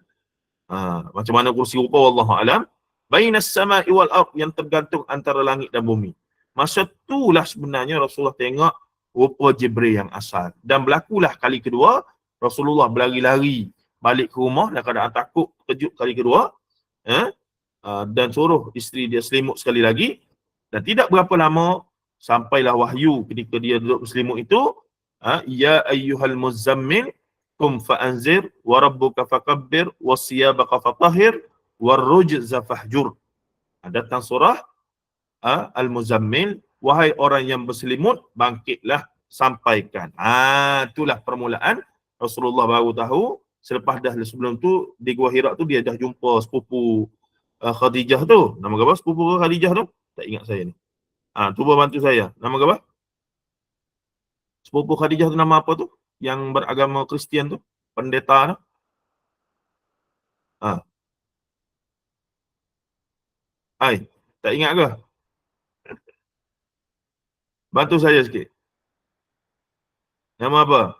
Macam mana kursi rupa, wallahu alam. Bainas sama'i wal ardh, yang tergantung antara langit dan bumi. Masa itulah sebenarnya Rasulullah tengok rupa Jibril yang asal. Dan berlakulah kali kedua, Rasulullah berlari-lari balik ke rumah dalam keadaan takut, kejut kali kedua. dan suruh isteri dia selimut sekali lagi, dan tidak berapa lama sampailah wahyu ketika dia duduk berselimut itu, ya ayyuhal muzammil qum fa'anzir wa rabbuka fakabbir wa siyabaka fatahhir war rujza fahjur. Datang surah Al-Muzammil, wahai orang yang berselimut, bangkitlah, sampaikan. Itulah permulaan Rasulullah baru tahu. Selepas dah sebelum tu di Gua Hira tu dia dah jumpa sepupu Khadijah tu. Nama apa sepupu Khadijah tu? Tak ingat saya ni. Cuba bantu saya. Nama apa? Sepupu Khadijah tu nama apa tu? Yang beragama Kristian tu? Pendeta tu? Tak ingat ke? Bantu saya sikit. Nama apa?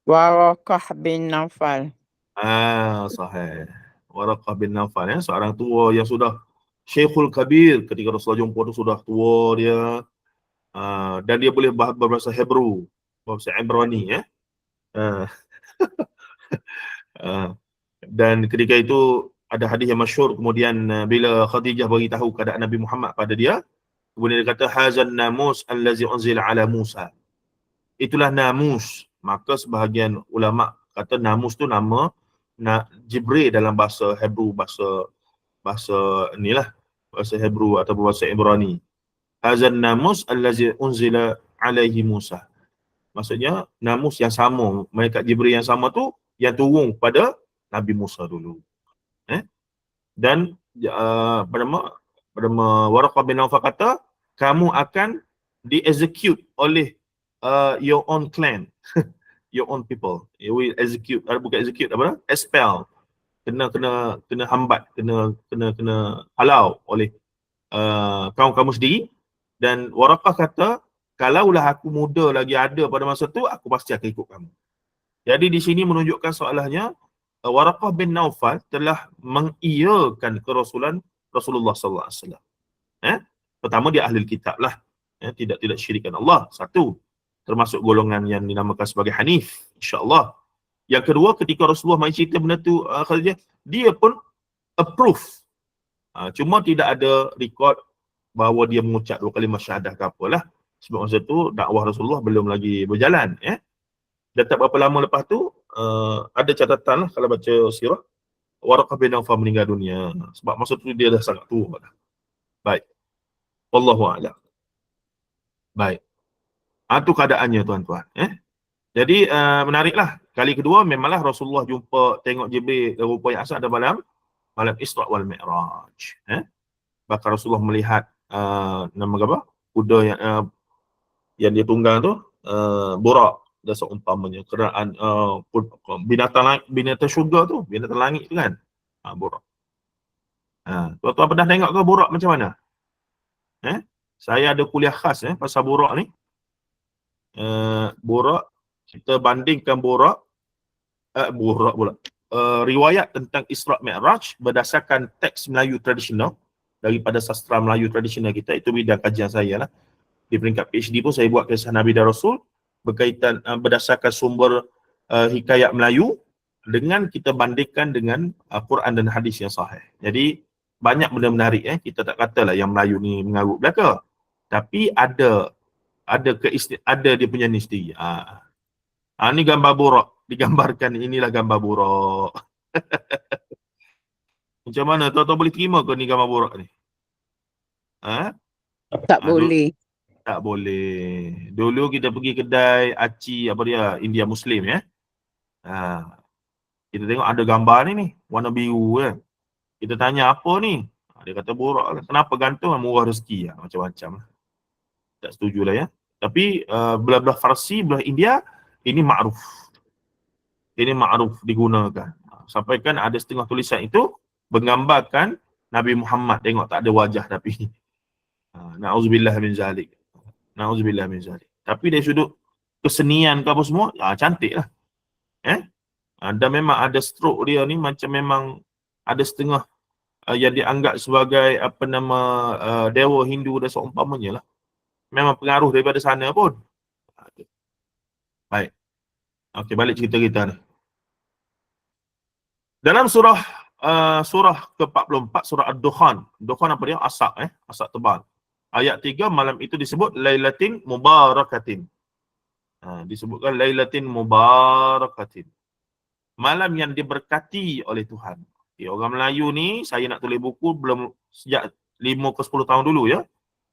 Waraqah bin Naufal. Sahih. Waraqah bin Naufal, seorang tua yang sudah Syekhul Kabir. Ketika Rasulullah jumpa tu sudah tua dia. Dan dia boleh berbahasa Hebrew, bahasa Ibrani, dan ketika itu ada hadis yang masyhur, kemudian bila Khadijah beritahu keadaan Nabi Muhammad pada dia, kemudian dia kata hazan namus allazi unzila ala Musa. Itulah namus. Maka sebahagian ulama kata namus tu nama Jibril dalam bahasa Hebrew, bahasa inilah bahasa Hebrew atau bahasa Ibrani. Hazan namus allazi unzila alaihi Musa. Maksudnya namus yang sama, malaikat Jibril yang sama tu yang turun pada Nabi Musa dulu. Dan bernama Waraqah bin Naufal kata, kamu akan di-execute oleh your own clan, your own people. You will execute, bukan execute, apa? Expel. Kena hambat, kena halau oleh kaum kamu sendiri. Dan Waraqah kata, kalaulah aku muda lagi ada pada masa tu, aku pasti akan ikut kamu. Jadi di sini menunjukkan soalannya, Waraqah bin Naufal telah mengiyakan kerasulan Rasulullah sallallahu alaihi wasallam. Pertama dia ahli kitab lah. Tidak syirikan Allah. Satu, termasuk golongan yang dinamakan sebagai Hanif, insya-Allah. Yang kedua, ketika Rasulullah mai cerita benda tu, dia pun approve. Cuma tidak ada rekod bahawa dia mengucap 2 kalimah syahadah ke apalah. Sebab masa tu dakwah Rasulullah belum lagi berjalan. Dan tak berapa lama lepas tu, ada catatan lah kalau baca sirah, Waraqah bin Naufal meninggal dunia. Sebab masa tu dia dah sangat tua dah. Baik. Wallahu a'lam. Baik. Itu keadaannya tuan-tuan. Jadi menariklah. Kali kedua memanglah Rasulullah tengok Jibril rupa yang asal ada malam Isra' wal Mi'raj. Bahkan Rasulullah melihat nama apa? Kuda yang dia tunggang tu, Burak dan seumpamanya, keraan binatang syurga tu, binatang langit tu kan, Burak. Tuan-tuan pernah tengok ke Burak macam mana? Saya ada kuliah khas pasal Burak ni. Burak, kita bandingkan Burak pula. Riwayat tentang Isra' Mi'raj berdasarkan teks Melayu tradisional daripada sastra Melayu tradisional kita. Itu bidang kajian saya lah. Di peringkat PhD pun saya buat kisah Nabi dan Rasul berkaitan berdasarkan sumber hikayat Melayu dengan kita bandingkan dengan Quran dan hadis yang sahih. Jadi banyak benda menarik. Kita tak katalah yang Melayu ni mengarut belaka, tapi ada dia punya ni sendiri. Ni gambar Burak, digambarkan inilah gambar Burak. Macam mana tuan-tuan boleh terima ke ni gambar Burak ni? Tak boleh. Tak boleh. Dulu kita pergi kedai aci India Muslim kita tengok ada gambar ni warna biru kan. Kita tanya apa ni? Dia kata Burak. Kenapa gantung? Murah rezeki macam-macam lah. Tak setujulah Tapi belah-belah Farsi, belah India, ini ma'ruf. Ini ma'ruf digunakan. Sampaikan ada setengah tulisan itu menggambarkan Nabi Muhammad, tengok tak ada wajah tapi. Na'udzubillah min zalik. Na'udzubillah min zalik. Tapi dari sudut kesenian ke apa semua, cantik lah. Dan memang ada stroke dia ni macam memang ada setengah yang dianggap sebagai dewa Hindu dan seumpamanya lah. Memang pengaruh daripada sana pun. Baik. Okey, balik cerita kita ni. Dalam surah surah ke-44, surah Ad-Dukhan. Dukhan apa dia? Asap, asap tebal. Ayat 3, malam itu disebut Lailatin Mubarakatin. Disebutkan Lailatin Mubarakatin. Malam yang diberkati oleh Tuhan. Orang Melayu ni, saya nak tulis buku belum sejak 5 ke 10 tahun dulu ya.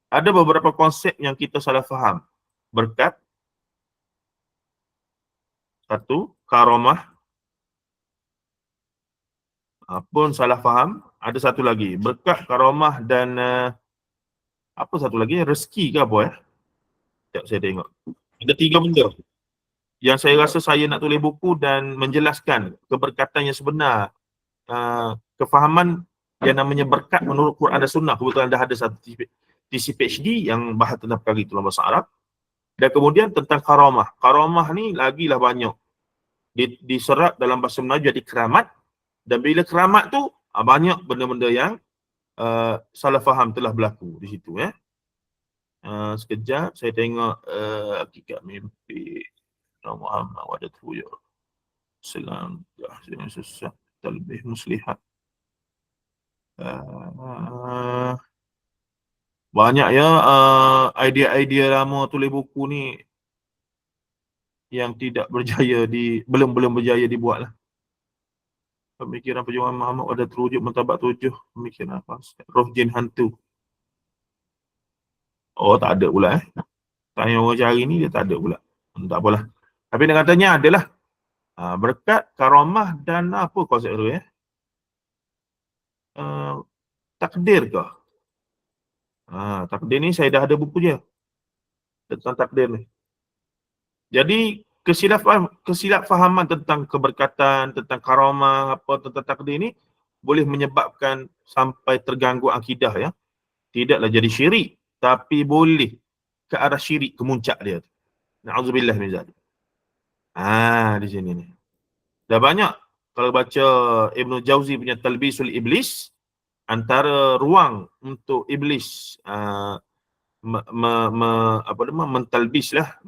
Ada beberapa konsep yang kita salah faham. Berkat, satu, karamah, pun salah faham. Ada satu lagi, berkat, karamah dan apa satu lagi, rezeki ke apa Sekejap saya tengok. Ada 3 benda yang saya rasa saya nak tulis buku dan menjelaskan keberkatan yang sebenar. Kefahaman yang namanya berkat menurut Quran dan Sunnah. Kebetulan dah ada satu TC PhD yang bahas tentang perkara itu dalam bahasa Arab. Dan kemudian tentang karamah. Karamah ni lagilah banyak diserat dalam bahasa Melayu jadi keramat. Dan bila keramat tu banyak benda-benda yang salah faham telah berlaku di situ sekejap saya tengok hakikat mimpi Muhammad wa datuya salam susah lebih muslihat. Banyak ya idea-idea lama tulis buku ni yang tidak berjaya belum berjaya dibuat lah. Pemikiran perjuangan Muhammad ada terujuk mentabak 7. Pemikiran apa? Roh jin hantu. Oh, tak ada pula Tanya orang cari ni, dia tak ada pula. Tak apalah. Tapi dia katanya adalah berkat, karamah dan apa konsep tu takdir ke? Takdir ni saya dah ada buku dia tentang takdir ni. Jadi kesilap fahaman tentang keberkatan, tentang karamah, tentang takdir ni boleh menyebabkan sampai terganggu akidah Tidaklah jadi syirik, tapi boleh ke arah syirik, kemuncak dia. Na'udzubillah min zalik. Di sini ni. Dah banyak kalau baca Ibnu Jauzi punya Talbisul Iblis, antara ruang untuk iblis mentalbislah,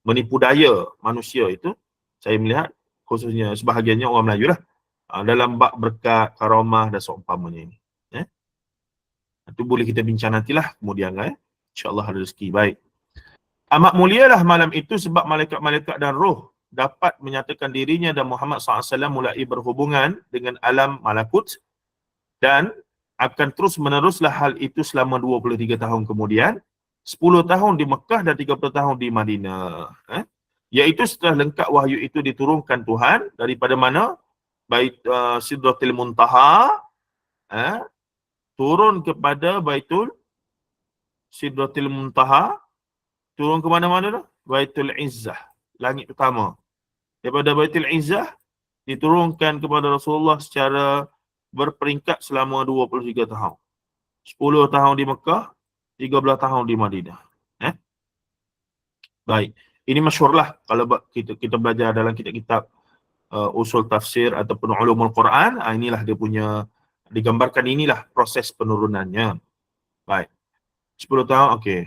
menipu daya manusia itu, saya melihat khususnya sebahagiannya orang Melayu lah dalam bab berkat, karamah dan seumpamanya ini. Itu boleh kita bincang nantilah kemudian InsyaAllah ada rezeki. Baik. Amat mulialah malam itu sebab malaikat-malaikat dan roh dapat menyatakan dirinya dan Muhammad SAW mulai berhubungan dengan alam malakut, dan akan terus meneruslah hal itu selama 23 tahun kemudian, 10 tahun di Mekah dan 30 tahun di Madinah. Iaitu setelah lengkap wahyu itu diturunkan Tuhan daripada mana? Sidratil Muntaha, turun kepada Baitul Sidratil Muntaha, turun ke mana-mana dah? Baitul Izzah, langit utama. Daripada Baitul Izzah diturunkan kepada Rasulullah secara berperingkat selama 23 tahun. 10 tahun di Mekah, 13 tahun di Madinah. Baik. Ini masyhurlah kalau kita belajar dalam kitab-kitab usul tafsir ataupun ulumul Quran, inilah dia punya digambarkan, inilah proses penurunannya. Baik. 10 tahun, okey.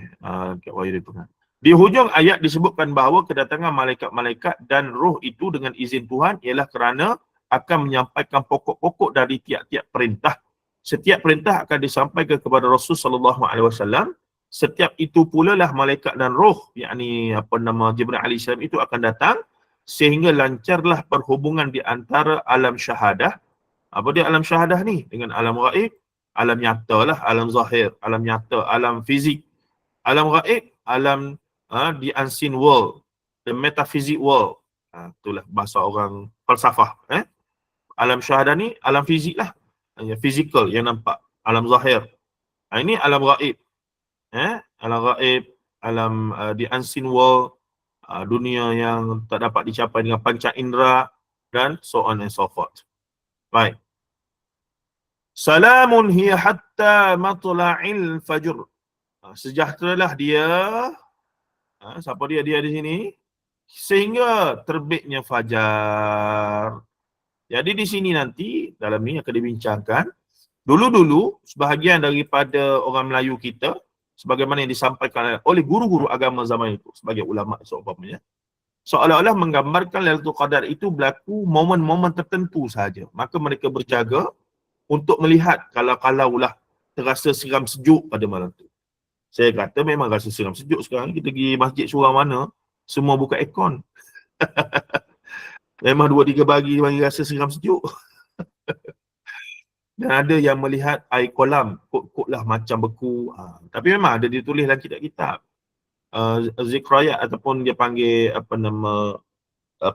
Di hujung ayat disebutkan bahawa kedatangan malaikat-malaikat dan roh itu dengan izin Tuhan ialah kerana akan menyampaikan pokok-pokok dari tiap-tiap perintah. Setiap perintah akan disampaikan kepada Rasul sallallahu alaihi wasallam. Setiap itu pula lah malaikat dan roh, yakni Jibril alaihi salam itu akan datang sehingga lancarlah perhubungan di antara alam syahadah. Apa dia alam syahadah ni? Dengan alam gaib, alam nyata lah, alam zahir, alam nyata, alam fizik. Alam gaib, alam the unseen world, the metaphysic world. Itulah bahasa orang falsafah. Alam syahadah ni alam fizik lah, physical yang nampak, alam zahir. Ini alam gaib. Alam gaib, alam the unseen world, dunia yang tak dapat dicapai dengan panca indera, dan so on and so forth. Baik. Salamun hiya hatta matla'il fajr. Sejahteralah dia, siapa dia di sini, sehingga terbitnya fajar. Jadi di sini nanti dalam ni akan dibincangkan dulu-dulu sebahagian daripada orang Melayu kita, sebagaimana yang disampaikan oleh guru-guru agama zaman itu sebagai ulama seumpamanya, seolah-olah menggambarkan Lailatul Qadar itu berlaku momen-momen tertentu saja. Maka mereka berjaga untuk melihat kalau-kalaulah terasa seram sejuk pada malam tu. Saya kata memang rasa seram sejuk sekarang. Kita pergi masjid surau mana, semua buka aircon. Memang 2-3 bagi rasa seram sejuk. Dan ada yang melihat air kolam, kot-kot lah macam beku. Tapi memang ada ditulis dalam kitab-kitab. Zikrayat ataupun dia panggil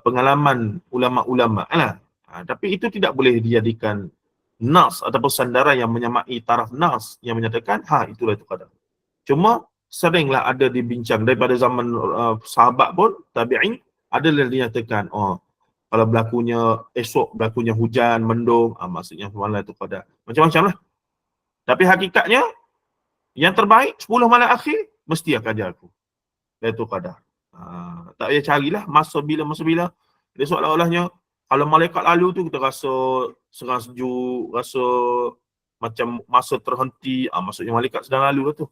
pengalaman ulama-ulama lah. Tapi itu tidak boleh dijadikan nas ataupun sandaran yang menyamai taraf nas yang menyatakan itulah itu qadar. Cuma seringlah ada dibincang daripada zaman sahabat pun, tabi'in, ada yang dinyatakan kalau berlakunya esok berlakunya hujan, mendung, maksudnya malam itu qadar. Macam-macam lah. Tapi hakikatnya yang terbaik 10 malam akhir mesti akan berlaku Lailatul Qadar. Tak payah carilah masa bila. Dia seolah-olahnya kalau malaikat lalu tu kita rasa seram sejuk, rasa macam masa terhenti, maksudnya malaikat sedang lalu lah tu.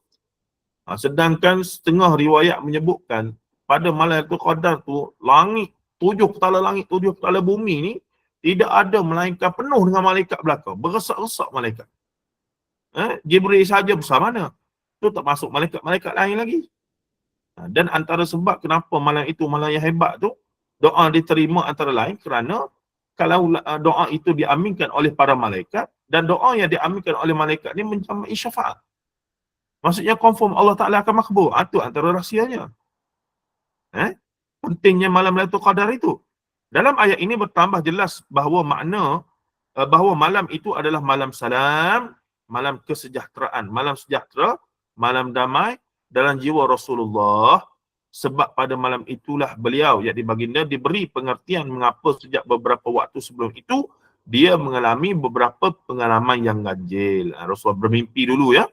Sedangkan setengah riwayat menyebutkan pada malam Lailatul Qadar tu langit, 7 petala langit, 7 petala bumi ni tidak ada melainkan penuh dengan malaikat belaka, beresak-resak malaikat. Jibril saja besar mana? Tu tak masuk malaikat-malaikat lain lagi. Dan antara sebab kenapa malam itu malam yang hebat tu, doa diterima antara lain kerana kalau doa itu diaminkan oleh para malaikat, dan doa yang diaminkan oleh malaikat ni menjamai syafaat. Maksudnya confirm Allah Ta'ala akan makbul. Itu antara rahsianya. Pentingnya malam Lailatul Qadar itu. Dalam ayat ini bertambah jelas bahawa bahawa malam itu adalah malam salam, malam kesejahteraan, malam sejahtera, malam damai dalam jiwa Rasulullah. Sebab pada malam itulah beliau, yakni baginda, diberi pengertian mengapa sejak beberapa waktu sebelum itu dia mengalami beberapa pengalaman yang ganjil. Rasulullah bermimpi dulu ya.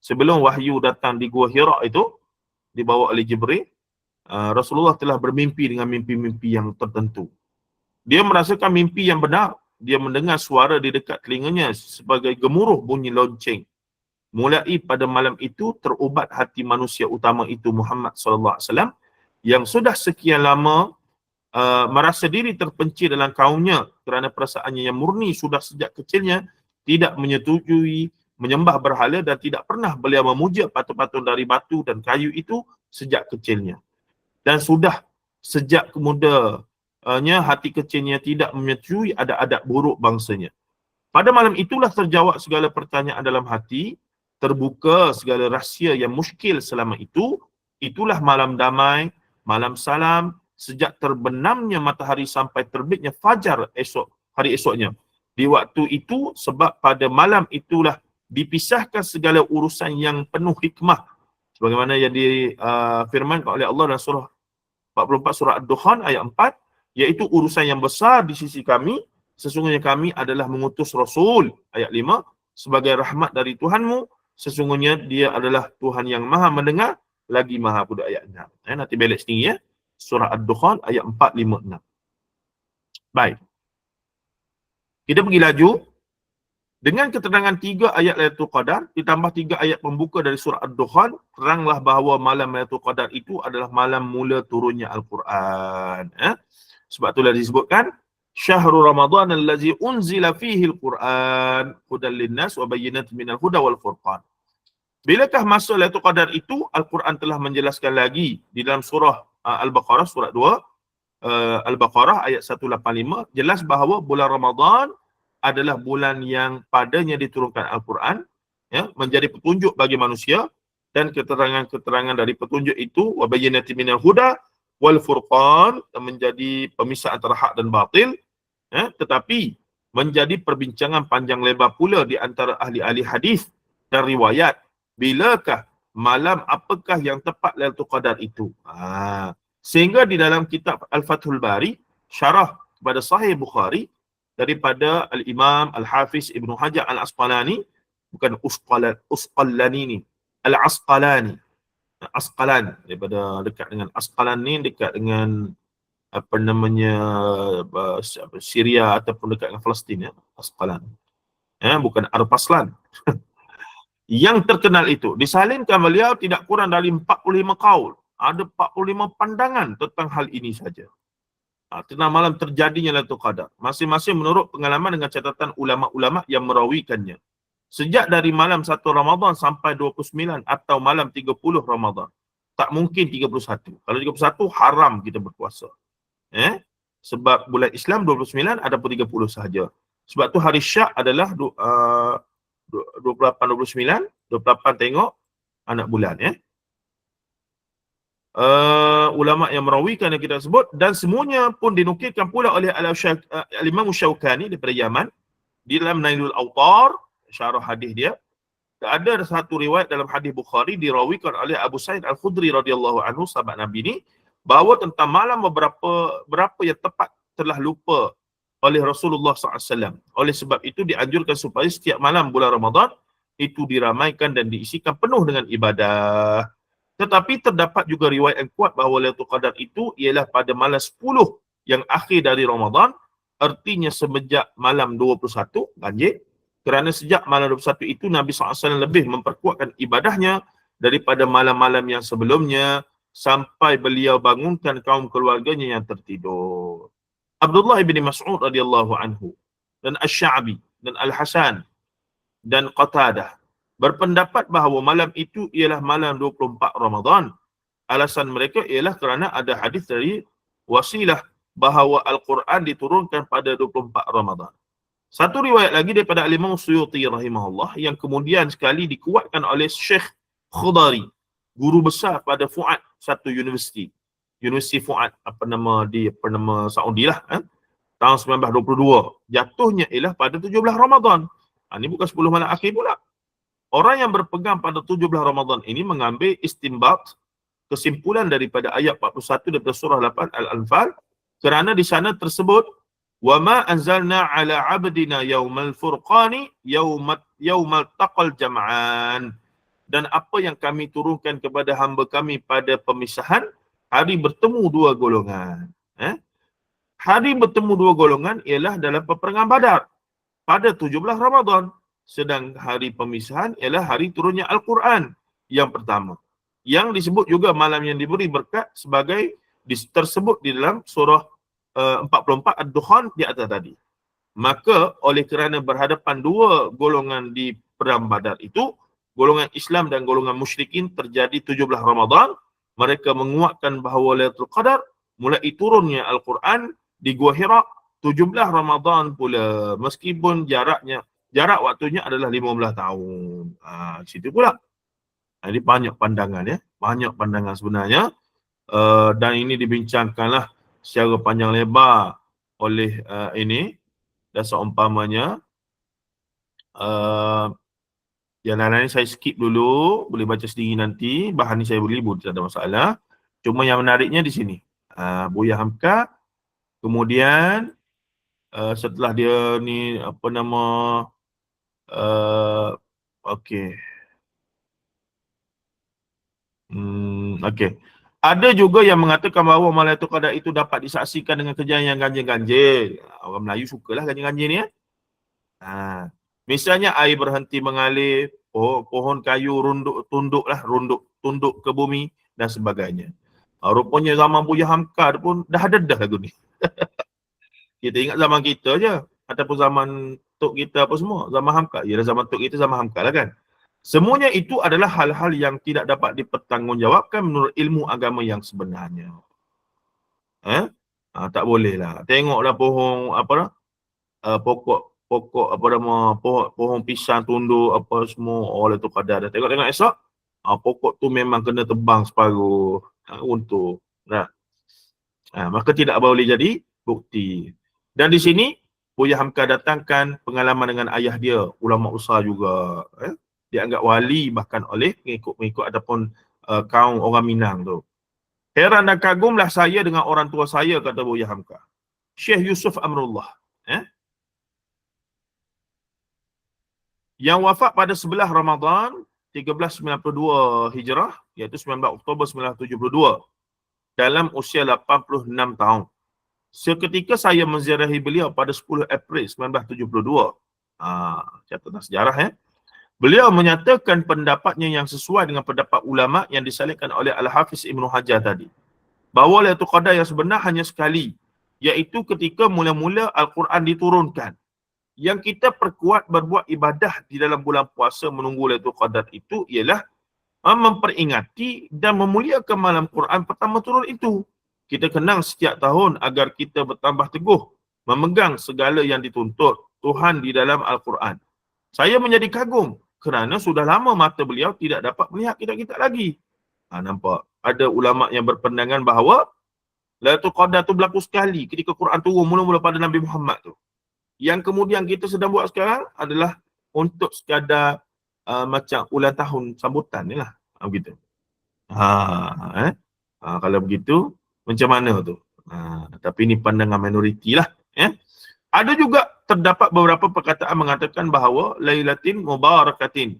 Sebelum wahyu datang di Gua Hira itu, dibawa oleh Jibril, Rasulullah telah bermimpi dengan mimpi-mimpi yang tertentu. Dia merasakan mimpi yang benar. Dia mendengar suara di dekat telinganya sebagai gemuruh bunyi lonceng. Mulai pada malam itu terubat hati manusia utama itu Muhammad SAW yang sudah sekian lama merasa diri terpencil dalam kaumnya kerana perasaannya yang murni sudah sejak kecilnya tidak menyetujui menyembah berhala dan tidak pernah beliau memuja patung-patung dari batu dan kayu itu sejak kecilnya. Dan sudah sejak mudanya hati kecilnya tidak menyetujui ada adat buruk bangsanya. Pada malam itulah terjawab segala pertanyaan dalam hati, terbuka segala rahsia yang muskil selama itu. Itulah malam damai, malam salam, sejak terbenamnya matahari sampai terbitnya fajar hari esoknya. Di waktu itu, sebab pada malam itulah dipisahkan segala urusan yang penuh hikmah. Sebagaimana yang difirmankan oleh Allah dalam surah 44 surah Ad-Dukhan ayat 4, iaitu urusan yang besar di sisi kami, sesungguhnya kami adalah mengutus Rasul, ayat 5, sebagai rahmat dari Tuhanmu, sesungguhnya dia adalah Tuhan yang maha mendengar, lagi maha pudak, ayat 6. Nanti balik sendiri ya. Surah Ad-Dukhan ayat 4, 5, 6. Baik. Kita pergi laju. Dengan keterangan 3 ayat Lailatul Qadar, ditambah 3 ayat pembuka dari surah Ad-Dukhan, teranglah bahawa malam Lailatul Qadar itu adalah malam mula turunnya Al-Quran. Sebab itulah disebutkan, Syahrul Ramadan allazi unzila fihi al-Quran hudan linnas wa bayyinatin minal huda wal furqan. Bilakah masa Lailatul Qadar itu? Al-Quran telah menjelaskan lagi di dalam surah Al-Baqarah, surah 2, Al-Baqarah ayat 185, jelas bahawa bulan Ramadan adalah bulan yang padanya diturunkan Al-Quran, ya, menjadi petunjuk bagi manusia, dan keterangan-keterangan dari petunjuk itu wa bayyinatin minal huda wal furqan, menjadi pemisah antara hak dan batil, ya, tetapi menjadi perbincangan panjang lebar pula di antara ahli-ahli hadis dan riwayat, bilakah malam apakah yang tepat Lailatul Qadar itu. Sehingga di dalam kitab Al-Fathul Bari, syarah kepada Sahih Bukhari, daripada Al-Imam Al-Hafiz Ibn Hajar Al-Asqalani, bukan Usqalani ni, Al-Asqalani, Asqalan, daripada dekat dengan Asqalan ni, dekat dengan apa namanya Syria ataupun dekat dengan Palestin, ya, Asqalan, ya, bukan Arpaslan. Yang terkenal itu disalinkan beliau tidak kurang dari 45 qaul. ada 45 pandangan tentang hal ini saja. Tentang malam terjadinya Lailatul Qadar. Masing-masing menurut pengalaman dengan catatan ulama-ulama yang merawikannya. Sejak dari malam 1 Ramadan sampai 29 atau malam 30 Ramadan. Tak mungkin 31. Kalau 31 haram kita berpuasa. Sebab bulan Islam 29 ataupun 30 sahaja. Sebab tu hari Syak adalah 28 tengok anak bulan. Ulama yang merawikan yang kita sebut, dan semuanya pun dinukilkan pula oleh Al-Imam Syaukani daripada Yaman di dalam Nailul Awtar, syarah hadis dia. Ada satu riwayat dalam hadis Bukhari dirawikan oleh Abu Sa'id Al-Khudri radhiyallahu anhu, sahabat Nabi ni, bahawa tentang malam berapa yang tepat telah lupa oleh Rasulullah SAW. Oleh sebab itu dianjurkan supaya setiap malam bulan Ramadan itu diramaikan dan diisikan penuh dengan ibadah. Tetapi terdapat juga riwayat yang kuat bahawa Lailatul Qadar itu ialah pada malam 10 yang akhir dari Ramadan, artinya semenjak malam 21 ganjil. Kerana sejak malam 21 itu Nabi SAW lebih memperkuatkan ibadahnya daripada malam-malam yang sebelumnya sampai beliau bangunkan kaum keluarganya yang tertidur. Abdullah bin Mas'ud radhiyallahu anhu dan Asy-Sya'bi dan Al-Hasan dan Qatadah berpendapat bahawa malam itu ialah malam 24 Ramadan. Alasan mereka ialah kerana ada hadis dari Wasilah bahawa Al-Quran diturunkan pada 24 Ramadan. Satu riwayat lagi daripada Al-Imam Suyuti rahimahullah yang kemudian sekali dikuatkan oleh Syekh Khudari, guru besar pada Fuad, satu universiti. Universiti Fuad, di Saudi lah, tahun 1922. Jatuhnya ialah pada 17 Ramadan. Ini bukan 10 malam akhir pula. Orang yang berpegang pada 17 Ramadan ini mengambil istimbat, kesimpulan daripada ayat 41 daripada surah 8 Al-Anfal, kerana di sana tersebut wa ma anzalna ala 'abdina yaumal furqani yaumal taqal jam'an, dan apa yang kami turunkan kepada hamba kami pada pemisahan hari bertemu dua golongan. Hari bertemu dua golongan ialah dalam peperangan Badar pada 17 Ramadan. Sedang hari pemisahan ialah hari turunnya Al-Quran yang pertama. Yang disebut juga malam yang diberi berkat sebagai tersebut di dalam surah 44 Ad-Dukhan di atas tadi. Maka oleh kerana berhadapan dua golongan di perang Badar itu, golongan Islam dan golongan musyrikin, terjadi 17 Ramadan, mereka menguatkan bahawa Lailatul Qadar mulai turunnya Al-Quran di Gua Hira 17 Ramadan pula, meskipun jarak waktunya adalah 15 tahun. Situ pula. Ini banyak pandangan banyak pandangan sebenarnya. Dan ini dibincangkanlah secara panjang lebar oleh ini, dan seumpamanya yang lain-lain saya skip dulu, boleh baca sendiri nanti, bahan ni saya boleh buat, tak ada masalah. Cuma yang menariknya di sini, Buya Hamka, kemudian setelah dia ni okey. Okey. Ada juga yang mengatakan bahawa Lailatul Qadar itu dapat disaksikan dengan kejadian yang ganjil-ganjil. Orang Melayu sukalah ganjil-ganjil ni. Misalnya air berhenti mengalir, pohon kayu tunduk ke bumi dan sebagainya. Rupanya zaman Buya Hamka pun dah dedah lagu ni. Kita ingat zaman kita je, ataupun zaman tok kita apa semua, zaman Hamka. Yalah, zaman tok kita zaman Hamka lah kan. Semuanya itu adalah hal-hal yang tidak dapat dipertanggungjawabkan menurut ilmu agama yang sebenarnya. Tak boleh lah. Tengoklah pohon pohon pisang tunduk apa semua, Lailatul Qadar. Tengok esok, pokok tu memang kena tebang separuh untuk. Maka tidak boleh jadi bukti. Dan di sini Buya Hamka datangkan pengalaman dengan ayah dia, ulama besar juga. Dianggap wali bahkan oleh pengikut ataupun kaum orang Minang tu. Heran dan kagumlah saya dengan orang tua saya, kata Buya Hamka, Syekh Yusuf Amrullah, yang wafat pada 11 Ramadan 1392 Hijrah, iaitu 19 Oktober 1972, dalam usia 86 tahun. Seketika saya menziarahi beliau pada 10 April 1972. Catatan sejarah Beliau menyatakan pendapatnya yang sesuai dengan pendapat ulama yang disalihkan oleh Al-Hafiz Ibn Hajar tadi. Bahawa Lailatul Qadar yang sebenar hanya sekali, iaitu ketika mula-mula Al-Quran diturunkan. Yang kita perkuat berbuat ibadah di dalam bulan puasa menunggu Lailatul Qadar itu ialah memperingati dan memuliakan malam Quran pertama turun itu. Kita kenang setiap tahun agar kita bertambah teguh memegang segala yang dituntut Tuhan di dalam Al-Quran. Saya menjadi kagum kerana sudah lama mata beliau tidak dapat melihat kitab-kitab lagi. Nampak? Ada ulama yang berpandangan bahawa Lailatul Qadar tu berlaku sekali ketika Quran turun mula-mula pada Nabi Muhammad tu. Yang kemudian kita sedang buat sekarang adalah untuk sekadar macam ulang tahun sambutan ni lah. Begitu. Kalau begitu, macam mana tu? Tapi ini pandangan minoriti lah. Ada juga terdapat beberapa perkataan mengatakan bahawa Lailatin Mubarakatin.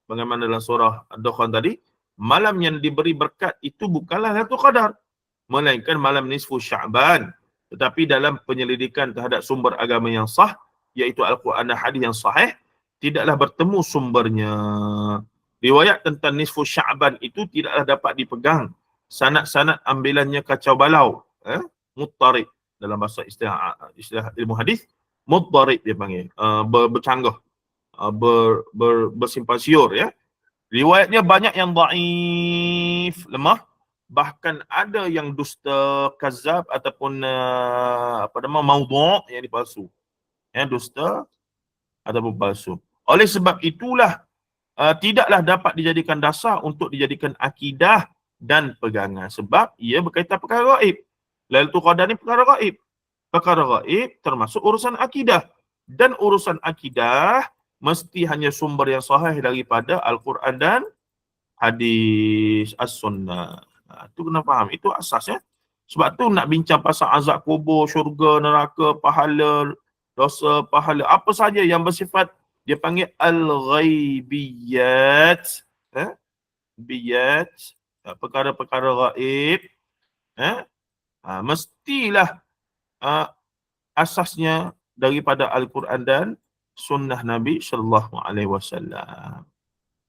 Bagaimana dalam surah Ad-Dukhan tadi, malam yang diberi berkat itu bukanlah Lailatul Qadar, melainkan malam nisfu Sya'ban. Tetapi dalam penyelidikan terhadap sumber agama yang sah, iaitu Al-Quran dan hadis yang sahih, tidaklah bertemu sumbernya. Riwayat tentang nisfu Sya'ban itu tidaklah dapat dipegang. Sanad-sanad ambilannya kacau balau. Muttarib. Dalam bahasa istilah ilmu hadis, muttarib dia panggil. Bercanggah. Bersimpang siur, ya. Riwayatnya banyak yang dhaif, lemah. Bahkan ada yang dusta, kazab ataupun maudhu' yang dipalsu. Dusta ataupun palsu. Oleh sebab itulah tidaklah dapat dijadikan dasar untuk dijadikan akidah dan pegangan. Sebab ia berkaitan perkara gaib. Lailatul Qadar ni perkara gaib. Perkara gaib termasuk urusan akidah. Dan urusan akidah mesti hanya sumber yang sahih daripada Al-Quran dan hadis as-sunnah. Itu kena faham. Itu asas, ya. Sebab tu nak bincang pasal azab kubur, syurga, neraka, pahala, dosa, pahala, apa saja yang bersifat, dia panggil al-ghaibiyat. Biyat, perkara-perkara gaib. Mestilah asasnya daripada Al-Quran dan sunnah Nabi SAW.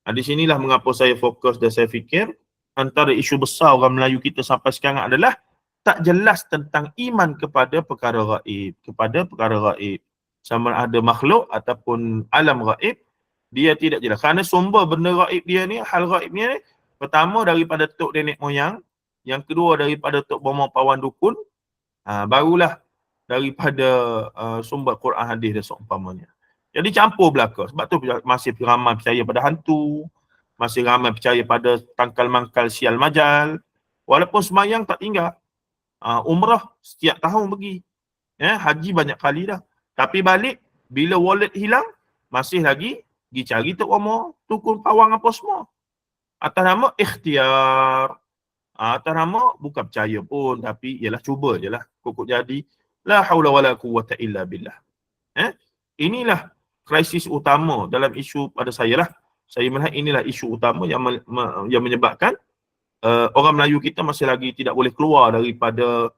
Di sinilah mengapa saya fokus dan saya fikir antara isu besar orang Melayu kita sampai sekarang adalah tak jelas tentang iman kepada perkara gaib. Sama ada makhluk ataupun alam gaib, dia tidak jelas. Kerana sumber benda gaib dia ni, hal gaib ni, pertama daripada tok nenek moyang, yang kedua daripada tok bomo pawan dukun, barulah daripada sumber Quran hadis dan seumpamanya. Jadi campur belaka. Sebab tu masih ramai percaya pada hantu, masih ramai percaya pada tangkal mangkal sial majal. Walaupun semayang tak tinggal. Umrah setiap tahun pergi. Haji banyak kali dah. Tapi balik, bila wallet hilang, masih lagi pergi cari tok bomo, dukun pawang apa semua. Atas nama ikhtiar. Atas nama bukan percaya pun, tapi ialah cuba je lah. Kukuk jadi. La hawla wa la quwwata illa billah. Inilah krisis utama dalam isu pada saya lah. Saya melihat inilah isu utama yang menyebabkan orang Melayu kita masih lagi tidak boleh keluar daripada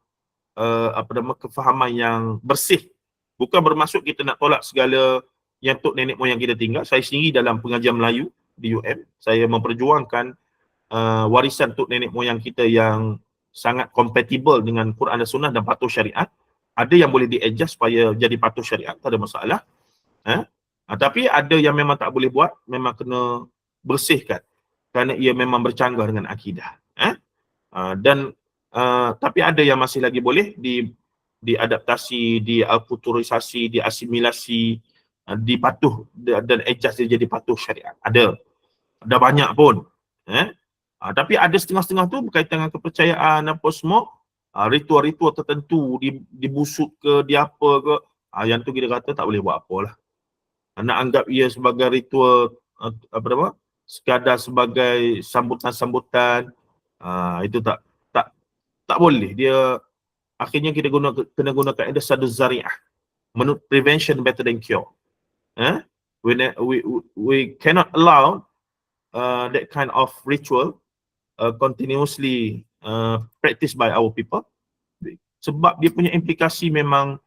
kefahaman yang bersih. Bukan bermaksud kita nak tolak segala yang tok nenek moyang kita tinggal. Saya sendiri dalam pengajian Melayu di UM, saya memperjuangkan warisan tok nenek moyang kita yang sangat kompatibel dengan Quran dan Sunnah dan patuh syariat. Ada yang boleh di-adjust supaya jadi patuh syariat, tak ada masalah. Tapi ada yang memang tak boleh buat, memang kena bersihkan kerana ia memang bercanggah dengan akidah. Tapi ada yang masih lagi boleh diadaptasi, diakulturisasi, diasimilasi, dipatuh dan adjust dia jadi patuh syariat. Ada banyak pun. Tapi ada setengah-setengah tu berkaitan dengan kepercayaan apa semua, ritual-ritual tertentu, dibusuk ke, di apa ke, yang tu kita kata tak boleh buat apalah. Nak anggap ia sebagai ritual sekadar sebagai sambutan-sambutan, itu tak boleh. Dia akhirnya kita kena gunakan ada sadu zari'ah. Prevention better than cure. We cannot allow that kind of ritual continuously practiced by our people, sebab dia punya implikasi memang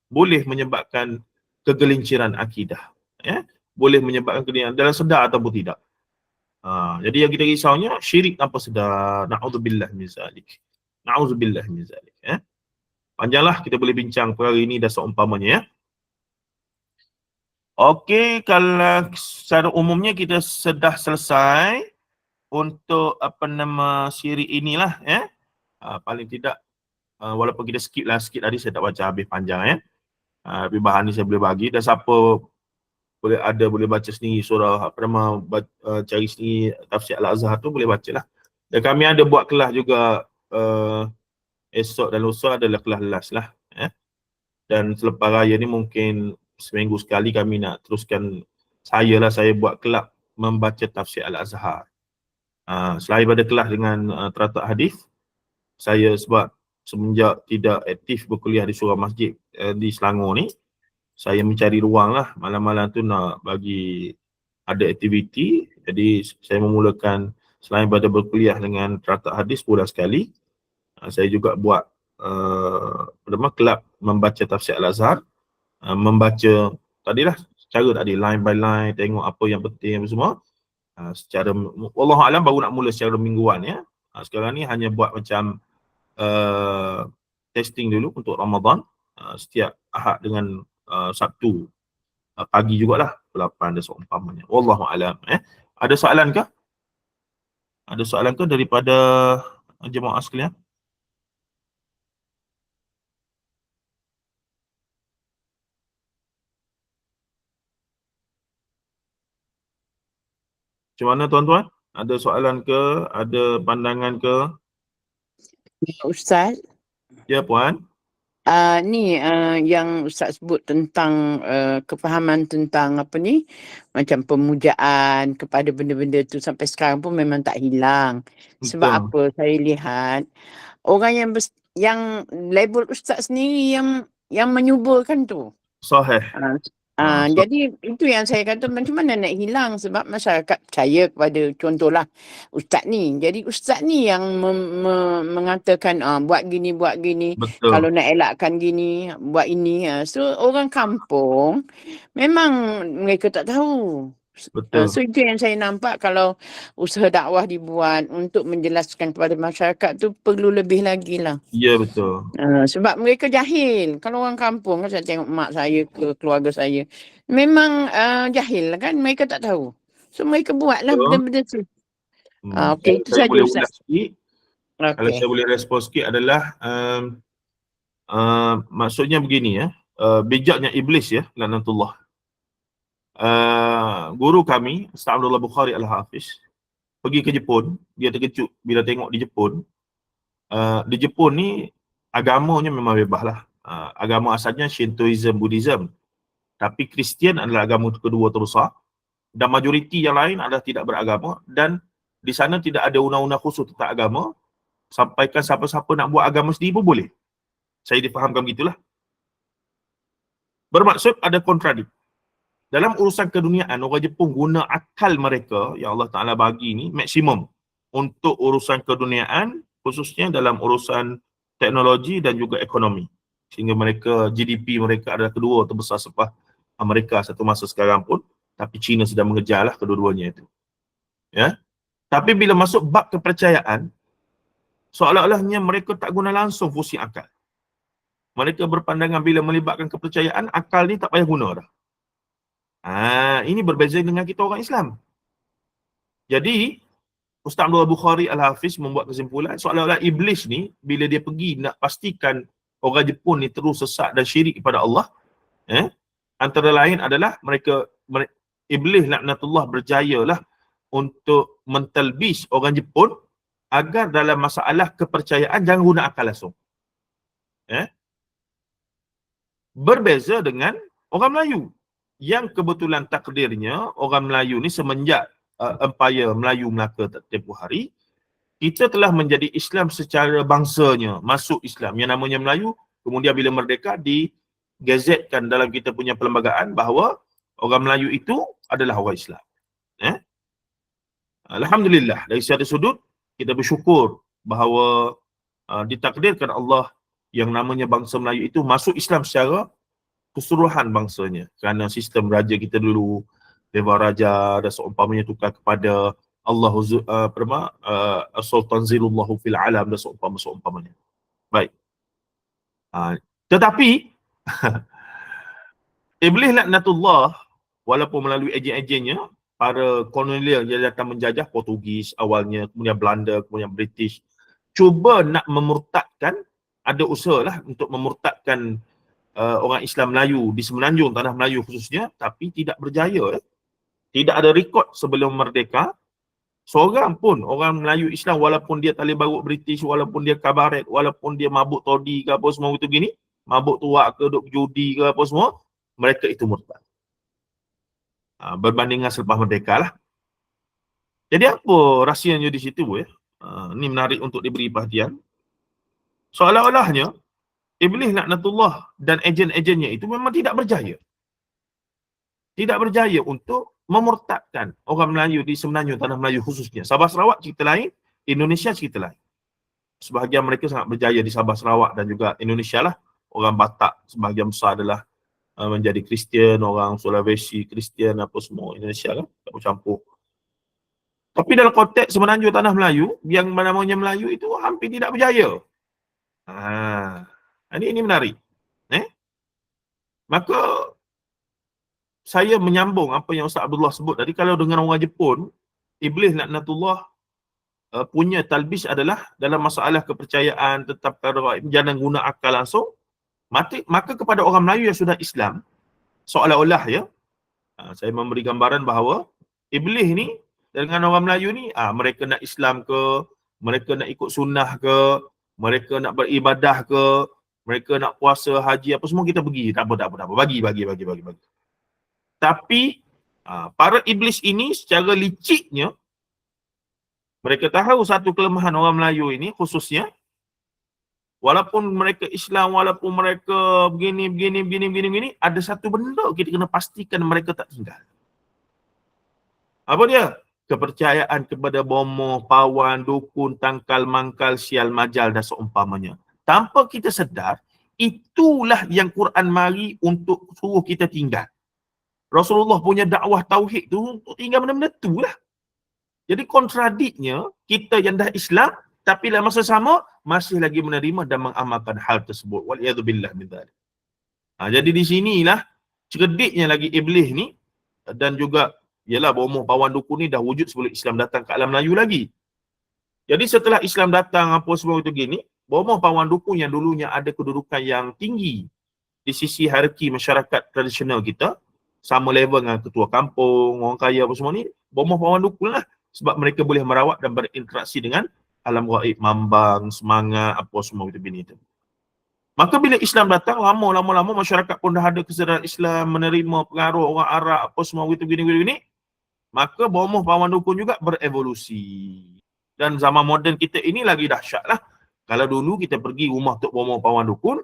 boleh menyebabkan kegelinciran akidah. boleh menyebabkan kenindahan dalam sedar ataupun tidak. Jadi yang kita risaunya syirik tanpa sedar. Na'udzubillah min zalik. Na'udzubillah min zalik. Panjanglah kita boleh bincang perkara ini dan seumpamanya ya. Okey, kalau secara umumnya kita sudah selesai untuk syirik inilah ya. Paling tidak walaupun kita skip lah sikit tadi, saya tak baca habis panjang ya. Tapi bahan ni saya boleh bagi, dan siapa boleh baca sendiri surah cari sendiri tafsir Al-Azhar tu boleh bacalah. Dan kami ada buat kelas juga esok dan lusa adalah kelas las lah ya. Dan selepas raya ni mungkin seminggu sekali kami nak teruskan, saya buat kelab membaca tafsir Al-Azhar. Selain pada kelas dengan teratak hadis, saya sebab semenjak tidak aktif berkuliah di surau masjid di Selangor ni, saya mencari ruang lah malam-malam tu nak bagi ada aktiviti. Jadi saya memulakan selain pada berkuliah dengan teratak hadis bulan sekali, saya juga buat kelab membaca tafsir Al-Azhar, membaca tadilah secara tadi line by line, tengok apa yang penting semua. Secara wallahu alam baru nak mula secara mingguan ya. Sekarang ni hanya buat macam testing dulu untuk Ramadan, setiap Ahad dengan Sabtu pagi jugalah pukul 8 dan seumpamanya. Wallahu alam. Ada soalan ke? Ada soalan ke daripada jemaah sekalian? Macam mana tuan-tuan? Ada soalan ke? Ada pandangan ke? Ustaz, Ya puan. yang Ustaz sebut tentang kefahaman tentang macam pemujaan kepada benda-benda tu sampai sekarang pun memang tak hilang. Sebab Betul. apa saya lihat orang yang label Ustaz sendiri yang menyuburkan tu. Sahih. Jadi itu yang saya kata macam mana nak hilang, sebab masyarakat percaya kepada contohlah Ustaz ni. Jadi Ustaz ni yang mengatakan buat gini. Betul. Kalau nak elakkan gini, buat ini. So orang kampung memang mereka tak tahu. Betul. So itu yang saya nampak, kalau usaha dakwah dibuat untuk menjelaskan kepada masyarakat tu perlu lebih lagi lah. Ya betul. Sebab mereka jahil. Kalau orang kampung kan, saya tengok mak saya ke keluarga saya, memang jahil kan, mereka tak tahu. So mereka buatlah Betul. benda-benda tu. Okey, itu Saya saja boleh Ustaz. ulas sikit. Kalau saya boleh respon sikit adalah maksudnya begini ya. Bijaknya iblis ya, laknatullah. Guru kami, Ustaz Abdullah Bukhari Al-Hafiz, pergi ke Jepun. Dia terkejut bila tengok di Jepun. Di Jepun ni agamanya memang bebas lah. Agama asalnya Shintoism, Buddhism. Tapi Kristian adalah agama kedua terbesar. Dan majoriti yang lain adalah tidak beragama. Dan di sana tidak ada undang-undang khusus tentang agama. Sampaikan siapa-siapa nak buat agama sendiri pun boleh. Saya difahamkan begitulah. Bermaksud ada kontradik. Dalam urusan keduniaan, orang Jepun guna akal mereka yang Allah Ta'ala bagi ni maksimum untuk urusan keduniaan, khususnya dalam urusan teknologi dan juga ekonomi. Sehingga mereka, GDP mereka adalah kedua terbesar selepas Amerika satu masa sekarang pun. Tapi China sedang mengejarlah kedua-duanya itu. Ya. Tapi bila masuk bab kepercayaan, seolah-olahnya mereka tak guna langsung fungsi akal. Mereka berpandangan bila melibatkan kepercayaan, akal ni tak payah guna dah. Ini berbeza dengan kita orang Islam. Jadi, Ustaz Abdullah Bukhari Al-Hafiz membuat kesimpulan seolah-olah iblis ni bila dia pergi nak pastikan orang Jepun ni terus sesat dan syirik kepada Allah, antara lain adalah iblis laknatullah berjayalah untuk mentalbis orang Jepun agar dalam masalah kepercayaan jangan guna akal langsung. Berbeza dengan orang Melayu yang kebetulan takdirnya orang Melayu ni semenjak empire Melayu Melaka tempoh hari, kita telah menjadi Islam secara bangsanya, masuk Islam yang namanya Melayu. Kemudian bila merdeka digazetkan dalam kita punya perlembagaan bahawa orang Melayu itu adalah orang Islam. Alhamdulillah, dari satu sudut kita bersyukur bahawa ditakdirkan Allah yang namanya bangsa Melayu itu masuk Islam secara keseluruhan bangsanya, kerana sistem raja kita dulu Dewa Raja dan seumpamanya tukar kepada Allah Sultan Zilullahu fil alam dan seumpamanya. Baik. Tetapi Iblis laknatullah walaupun melalui ejen-ejennya, para kolonial yang datang menjajah, Portugis awalnya, kemudian Belanda, kemudian British, cuba nak memurtadkan, ada usaha lah untuk memurtadkan orang Islam Melayu di Semenanjung, Tanah Melayu khususnya, tapi tidak berjaya. Tidak ada rekod sebelum merdeka, seorang pun orang Melayu Islam, walaupun dia talibarut British, walaupun dia kabaret, walaupun dia mabuk todi ke apa semua itu gini, mabuk tuak ke, duk judi ke apa semua, mereka itu murtad. Berbandingan selepas merdeka lah. Jadi apa rahsianya di situ ya? Ini menarik untuk diberi perhatian. Seolah-olahnya Iblis laknatullah dan ejen-ejennya itu memang tidak berjaya. Tidak berjaya untuk memurtadkan orang Melayu di Semenanjung, Tanah Melayu khususnya. Sabah Sarawak cerita lain, Indonesia cerita lain. Sebahagian mereka sangat berjaya di Sabah Sarawak dan juga Indonesia lah. Orang Batak sebahagian besar adalah menjadi Kristian, orang Sulawesi Kristian, apa semua Indonesia kan, campur-campur. Tapi dalam konteks Semenanjung Tanah Melayu, yang namanya Melayu itu hampir tidak berjaya. Ini menarik. Maka saya menyambung apa yang Ustaz Abdullah sebut tadi, kalau dengan orang Jepun, Iblis laknatullah punya talbis adalah dalam masalah kepercayaan tetap jangan guna akal langsung. Maka kepada orang Melayu yang sudah Islam, seolah-olah ya, saya memberi gambaran bahawa Iblis ni dengan orang Melayu ni, mereka nak Islam ke, mereka nak ikut sunnah ke, mereka nak beribadah ke, mereka nak puasa, haji, apa semua kita pergi. Tak apa. Bagi. Tapi para iblis ini secara liciknya, mereka tahu satu kelemahan orang Melayu ini khususnya, walaupun mereka Islam, walaupun mereka begini, ada satu benda kita kena pastikan mereka tak tinggal. Apa dia? Kepercayaan kepada bomoh, pawan, dukun, tangkal, mangkal, sial, majal dan seumpamanya. Tanpa kita sedar, itulah yang Quran mari untuk suruh kita tinggal. Rasulullah punya dakwah tauhid tu untuk tinggal benda-benda tu lah. Jadi kontradiknya, kita yang dah Islam, tapi dalam masa sama, masih lagi menerima dan mengamalkan hal tersebut. Waliyadzubillah min dzalik. Jadi di sinilah cerdiknya lagi iblis ni, dan juga ialah bomoh, pawan, dukun ni dah wujud sebelum Islam datang ke alam Melayu lagi. Jadi setelah Islam datang apa semua itu gini, bomoh, pawan, dukun yang dulunya ada kedudukan yang tinggi di sisi hierarki masyarakat tradisional kita, sama level dengan ketua kampung, orang kaya apa semua ni, bomoh, pawan, dukun lah. Sebab mereka boleh merawat dan berinteraksi dengan alam gaib, mambang, semangat, apa semua itu gini tu. Maka bila Islam datang, lama-lama masyarakat pun dah ada kesedaran Islam, menerima pengaruh orang Arab, apa semua itu gini. Maka bomoh, pawan, dukun juga berevolusi. Dan zaman moden kita ini lagi dahsyat lah. Kalau dulu kita pergi rumah Tok Bomoh, pawan, dukun,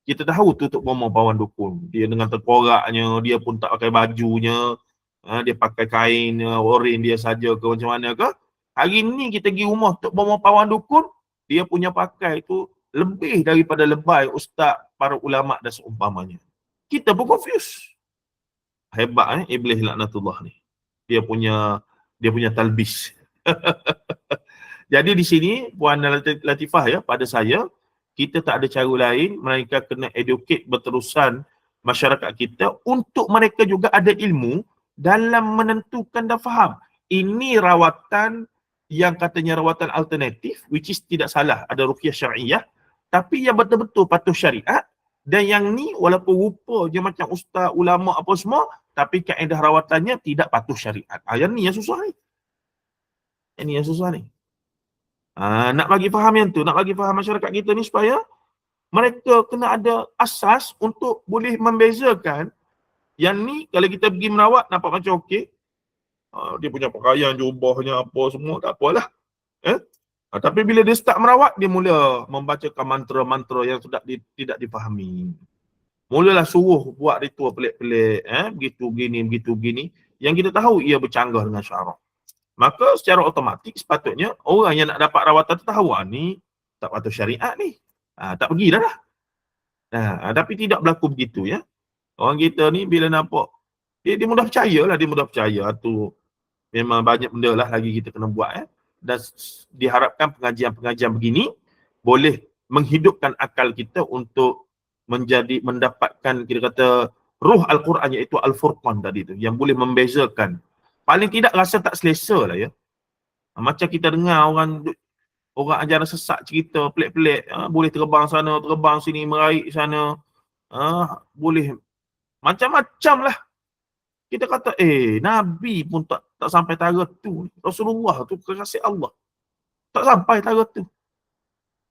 kita tahu tu Tok Bomoh, pawan, dukun. Dia dengan tengkoraknya, dia pun tak pakai bajunya, dia pakai kain oren dia saja ke macam mana ke. Hari ni kita pergi rumah Tok Bomoh, pawan, dukun, dia punya pakai tu lebih daripada lebay ustaz, para ulama dan seumpamanya. Kita pun confused. Hebat iblis laknatullah ni. Dia punya talbis. Jadi di sini Puan Latifah ya, pada saya, kita tak ada cara lain melainkan kena educate berterusan masyarakat kita untuk mereka juga ada ilmu dalam menentukan dan faham. Ini rawatan yang katanya rawatan alternatif, which is tidak salah, ada ruqyah syariah, tapi yang betul-betul patuh syariat. Dan yang ni walaupun rupa je macam ustaz, ulama apa semua, tapi kaedah rawatannya tidak patuh syariat. Yang ni yang susah ni. Ini yang susah ni. Nak bagi faham yang tu, nak bagi faham masyarakat kita ni supaya mereka kena ada asas untuk boleh membezakan yang ni kalau kita pergi merawat nampak macam okey. Dia punya pakaian, jubahnya apa semua tak apalah. Tapi bila dia start merawat, dia mula membacakan mantra-mantra yang sudah tidak dipahami. Mulalah suruh buat ritual pelik-pelik, begitu gini. Yang kita tahu ia bercanggah dengan syarak. Maka secara automatik sepatutnya orang yang nak dapat rawatan tu tahu ni tak patuh syariat ni. Tak pergilah lah. Tapi tidak berlaku begitu ya. Orang kita ni bila nampak Dia mudah percaya lah, dia mudah percaya. Tu memang banyak benda lah lagi kita kena buat. Dan diharapkan pengajian-pengajian begini boleh menghidupkan akal kita untuk mendapatkan, kita kata, ruh Al-Quran, iaitu Al-Furqan tadi tu, yang boleh membezakan. Paling tidak rasa tak selesa lah ya. Macam kita dengar orang ajaran sesat cerita pelik-pelik, boleh terbang sana, terbang sini, meraih sana, boleh macam-macam lah. Kita kata, Nabi pun tak sampai taraf tu. Rasulullah tu kekasih Allah, tak sampai taraf tu.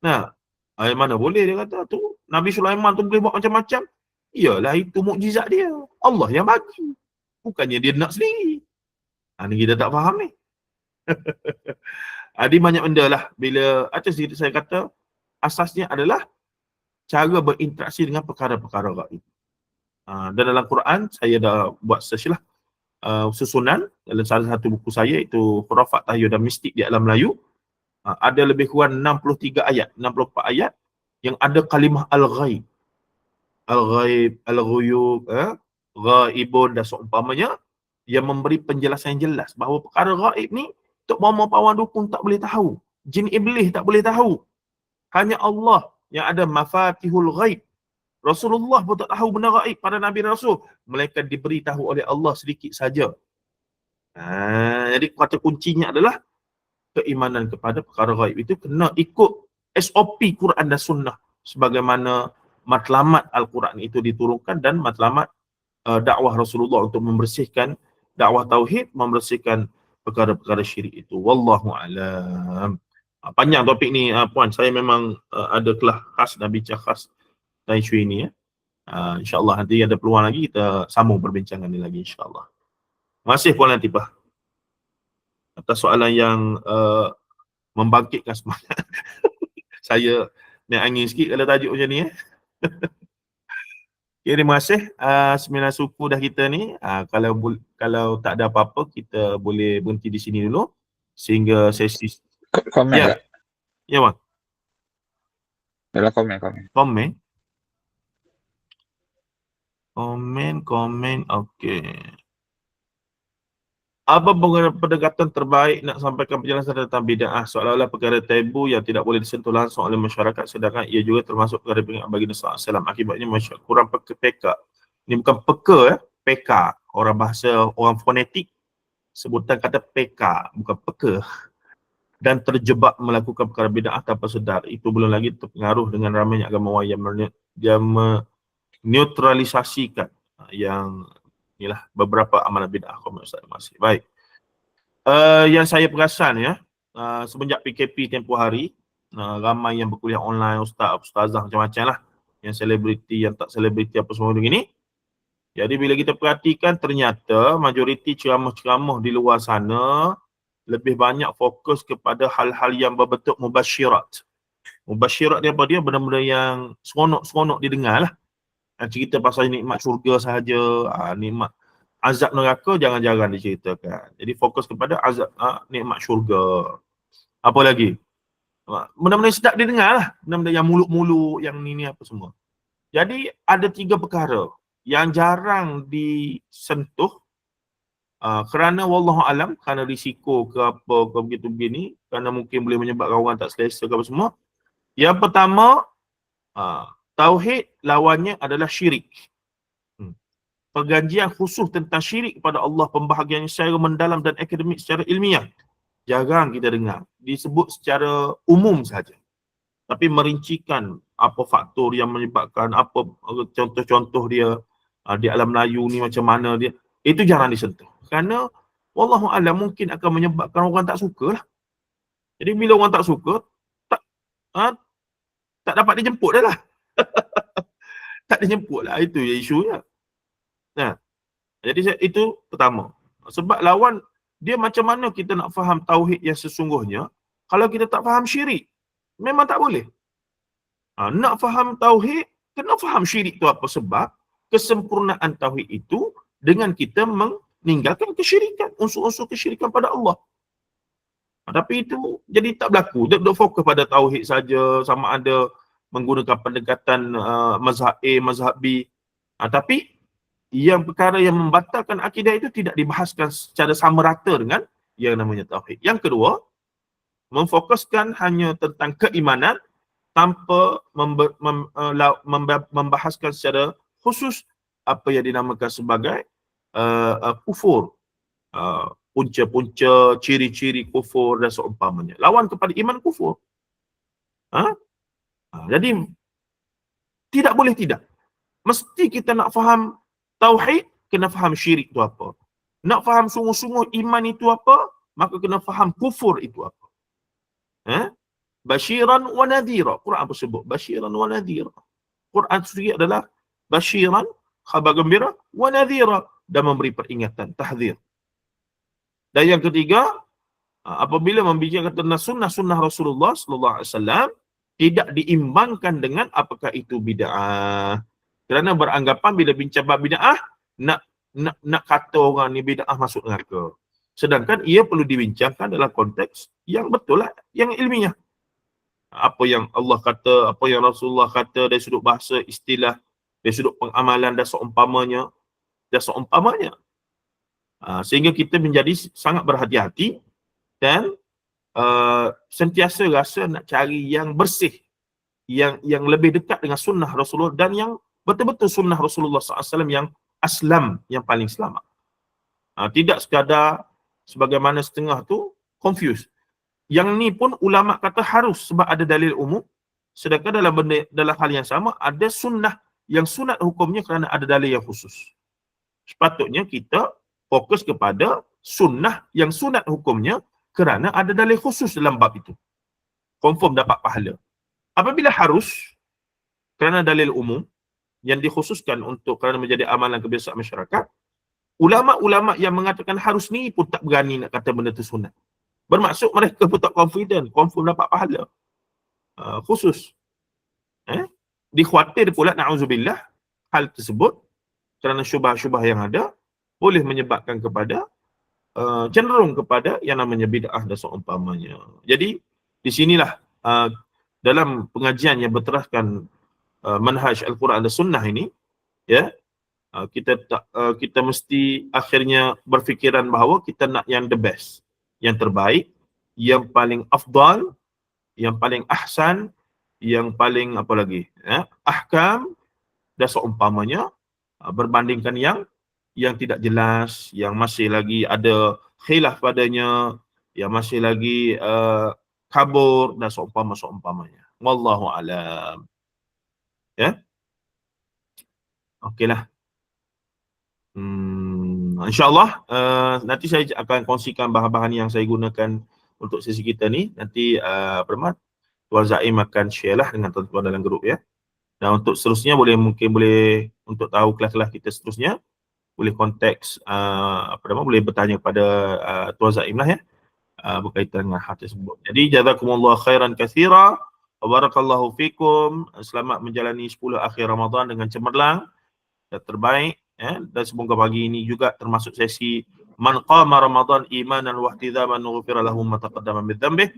Nah, mana boleh dia kata tu, Nabi Sulaiman tu boleh buat macam-macam. Iyalah, itu mukjizat dia. Allah yang bagi. Bukannya dia nak sendiri. Ni kita tak faham ni. Dia banyak benda lah. Bila atas saya kata, asasnya adalah cara berinteraksi dengan perkara-perkara gaib. Dan dalam Quran, saya dah buat search lah, susunan dalam salah satu buku saya, iaitu Khurafat, Tahyul dan Mistik di Alam Melayu. Ada lebih kurang 63 ayat, 64 ayat yang ada kalimah al-ghaib. Al-ghaib, al-ghuyub, ghaibun dan seumpamanya, yang memberi penjelasan yang jelas bahawa perkara gaib ni Tok Mama Pawan Dukun tak boleh tahu. Jin Iblis tak boleh tahu. Hanya Allah yang ada mafatihul ghaib. Rasulullah pun tak tahu benda gaib pada Nabi Rasul. Mereka diberitahu oleh Allah sedikit saja. Jadi kata kuncinya adalah keimanan kepada perkara gaib itu kena ikut SOP Quran dan Sunnah, sebagaimana matlamat Al-Quran itu diturunkan dan matlamat dakwah Rasulullah untuk membersihkan dakwah tauhid, membersihkan perkara-perkara syirik itu. Wallahu alam. Panjang topik ni puan, saya memang ada kelas khas dan bincang khas dan isu ini ya. InsyaAllah nanti ada peluang lagi kita sambung perbincangan ni lagi insyaAllah. Terima kasih Puan Latifah atas soalan yang membangkitkan semangat. Saya naik angin sikit kalau tajuk macam ni Okay, terima kasih 9 suku dah kita ni. Kalau tak ada apa-apa, kita boleh berhenti di sini dulu sehingga sesi Komen ya. tak? Ya bang. Yalah, komen. Komen, okey. Apa pendekatan terbaik nak sampaikan penjelasan tentang bid'ah, seolah-olah perkara tabu yang tidak boleh disentuh langsung oleh masyarakat, sedangkan ia juga termasuk perkara bid'ah bagi Nabi SAW. Akibatnya masyarakat kurang peka. Ini bukan peka, peka. Orang bahasa, orang fonetik sebutan kata peka, bukan peka. Dan terjebak melakukan perkara bid'ah tanpa sedar. Itu belum lagi terpengaruh dengan ramainya agama yang menetralisasikan yang inilah beberapa amalan bid'ah kaum Ustaz masih. Baik. Yang saya perasan ya, semenjak PKP tempoh hari, ramai yang berkuliah online, ustazah macam-macam lah. Yang selebriti, yang tak selebriti apa semua begini. Jadi bila kita perhatikan, ternyata majoriti ceramah-ceramah di luar sana lebih banyak fokus kepada hal-hal yang berbentuk mubasyirat. Mubasyirat ni apa dia? Benda-benda yang seronok-seronok didengar lah. Cerita pasal nikmat syurga sahaja, nikmat azab neraka jangan-jangan diceritakan. Jadi fokus kepada azab nikmat syurga. Apa lagi? Benda-benda sedap didengar lah. Benda-benda yang muluk-muluk, yang ni apa semua. Jadi ada 3 perkara yang jarang disentuh kerana wallahu alam, kerana risiko ke apa ke begitu begini, kerana mungkin boleh menyebabkan orang tak selesa ke apa semua. Yang pertama, tauhid lawannya adalah syirik. Perganjian khusus tentang syirik kepada Allah, pembahagiannya secara mendalam dan akademik secara ilmiah, jarang kita dengar. Disebut secara umum saja. Tapi merincikan apa faktor yang menyebabkan, apa contoh-contoh dia di alam Melayu ni macam mana dia, itu jarang disentuh. Kerana wallahu alam mungkin akan menyebabkan orang tak suka lah. Jadi bila orang tak suka, tak dapat dijemput dah lah. Tak dijemput lah, itu je isunya. Jadi itu pertama. Sebab lawan dia, macam mana kita nak faham tauhid yang sesungguhnya kalau kita tak faham syirik? Memang tak boleh. Nak faham tauhid, kena faham syirik tu apa. Sebab kesempurnaan tauhid itu dengan kita meninggalkan kesyirikan, unsur-unsur kesyirikan pada Allah. Tapi itu jadi tak berlaku. Dia fokus pada tauhid saja, sama ada menggunakan pendekatan mazhab A, mazhab B. Tapi yang perkara yang membatalkan akidah itu tidak dibahaskan secara sama rata dengan yang namanya tauhid. Yang kedua, memfokuskan hanya tentang keimanan tanpa membahaskan secara khusus apa yang dinamakan sebagai kufur, punca-punca, ciri-ciri kufur dan seumpamanya. Lawan kepada iman kufur. Jadi tidak boleh tidak. Mesti kita nak faham tauhid, kena faham syirik itu apa. Nak faham sungguh-sungguh iman itu apa, maka kena faham kufur itu apa. Basyiran wa nadhira. Quran apa sebut? Basyiran wa nadhira. Quran sendiri adalah basyiran, khabar gembira, wa nadhira, dan memberi peringatan, tahzir. Dan yang ketiga, apabila membicarakan tentang sunnah-sunnah Rasulullah sallallahu alaihi wasallam, tidak diimbangkan dengan apakah itu bid'ah. Kerana beranggapan bila bincang bab bid'ah, nak kata orang ni bid'ah masuk neraka. Sedangkan ia perlu dibincangkan dalam konteks yang betul lah, yang ilmiah. Apa yang Allah kata, apa yang Rasulullah kata dari sudut bahasa, istilah, dari sudut pengamalan dan seumpamanya. Sehingga kita menjadi sangat berhati-hati dan sentiasa rasa nak cari yang bersih, yang lebih dekat dengan sunnah Rasulullah dan yang betul-betul sunnah Rasulullah SAW yang aslam, yang paling selamat. Tidak sekadar sebagaimana setengah tu confused. Yang ni pun ulama kata harus sebab ada dalil umum, sedangkan dalam hal yang sama ada sunnah yang sunat hukumnya kerana ada dalil yang khusus. Sepatutnya kita fokus kepada sunnah yang sunat hukumnya kerana ada dalil khusus dalam bab itu. Confirm dapat pahala. Apabila harus kerana dalil umum yang dikhususkan untuk kerana menjadi amalan kebiasaan masyarakat, ulama-ulama yang mengatakan harus ni pun tak berani nak kata benda tu sunat. Bermaksud mereka pun tak confident, confirm dapat pahala. Khusus. Dikhawatir pula, na'udzubillah, hal tersebut kerana syubah-syubah yang ada boleh menyebabkan kepada cenderung kepada yang namanya bid'ah dan seumpamanya. Jadi di sinilah dalam pengajian yang berteraskan manhaj Al-Quran dan Sunnah ini, ya, kita mesti akhirnya berfikiran bahawa kita nak yang the best, yang terbaik, yang paling afdal, yang paling ahsan, yang paling apa lagi, ahkam dan seumpamanya, berbandingkan yang tidak jelas, yang masih lagi ada khilaf padanya, yang masih lagi kabur dan seumpamanya. Wallahu alam. Ya. Okeylah. InsyaAllah nanti saya akan kongsikan bahan-bahan yang saya gunakan untuk sesi kita ni. Nanti Tuan Zaim akan share lah dengan tuan-tuan dalam grup, ya. Dan untuk seterusnya mungkin boleh untuk tahu kelas-kelas kita seterusnya, boleh konteks boleh bertanya kepada Tuan Zaim lah, ya, berkaitan dengan hal tersebut. Jadi jazakumullah khairan katsira wa barakallahu fikum. Selamat menjalani 10 akhir Ramadan dengan cemerlang dan terbaik, ya. Dan semoga pagi ini juga termasuk sesi man qama Ramadan imanan wa ihtizaman ghufira lahu ma taqaddama min dhanbih,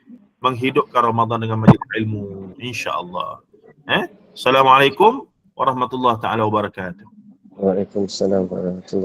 menghidupkan Ramadan dengan majlis ilmu, insya-Allah. Assalamualaikum warahmatullahi taala wabarakatuh. Waalaikumsalam warahmatullahi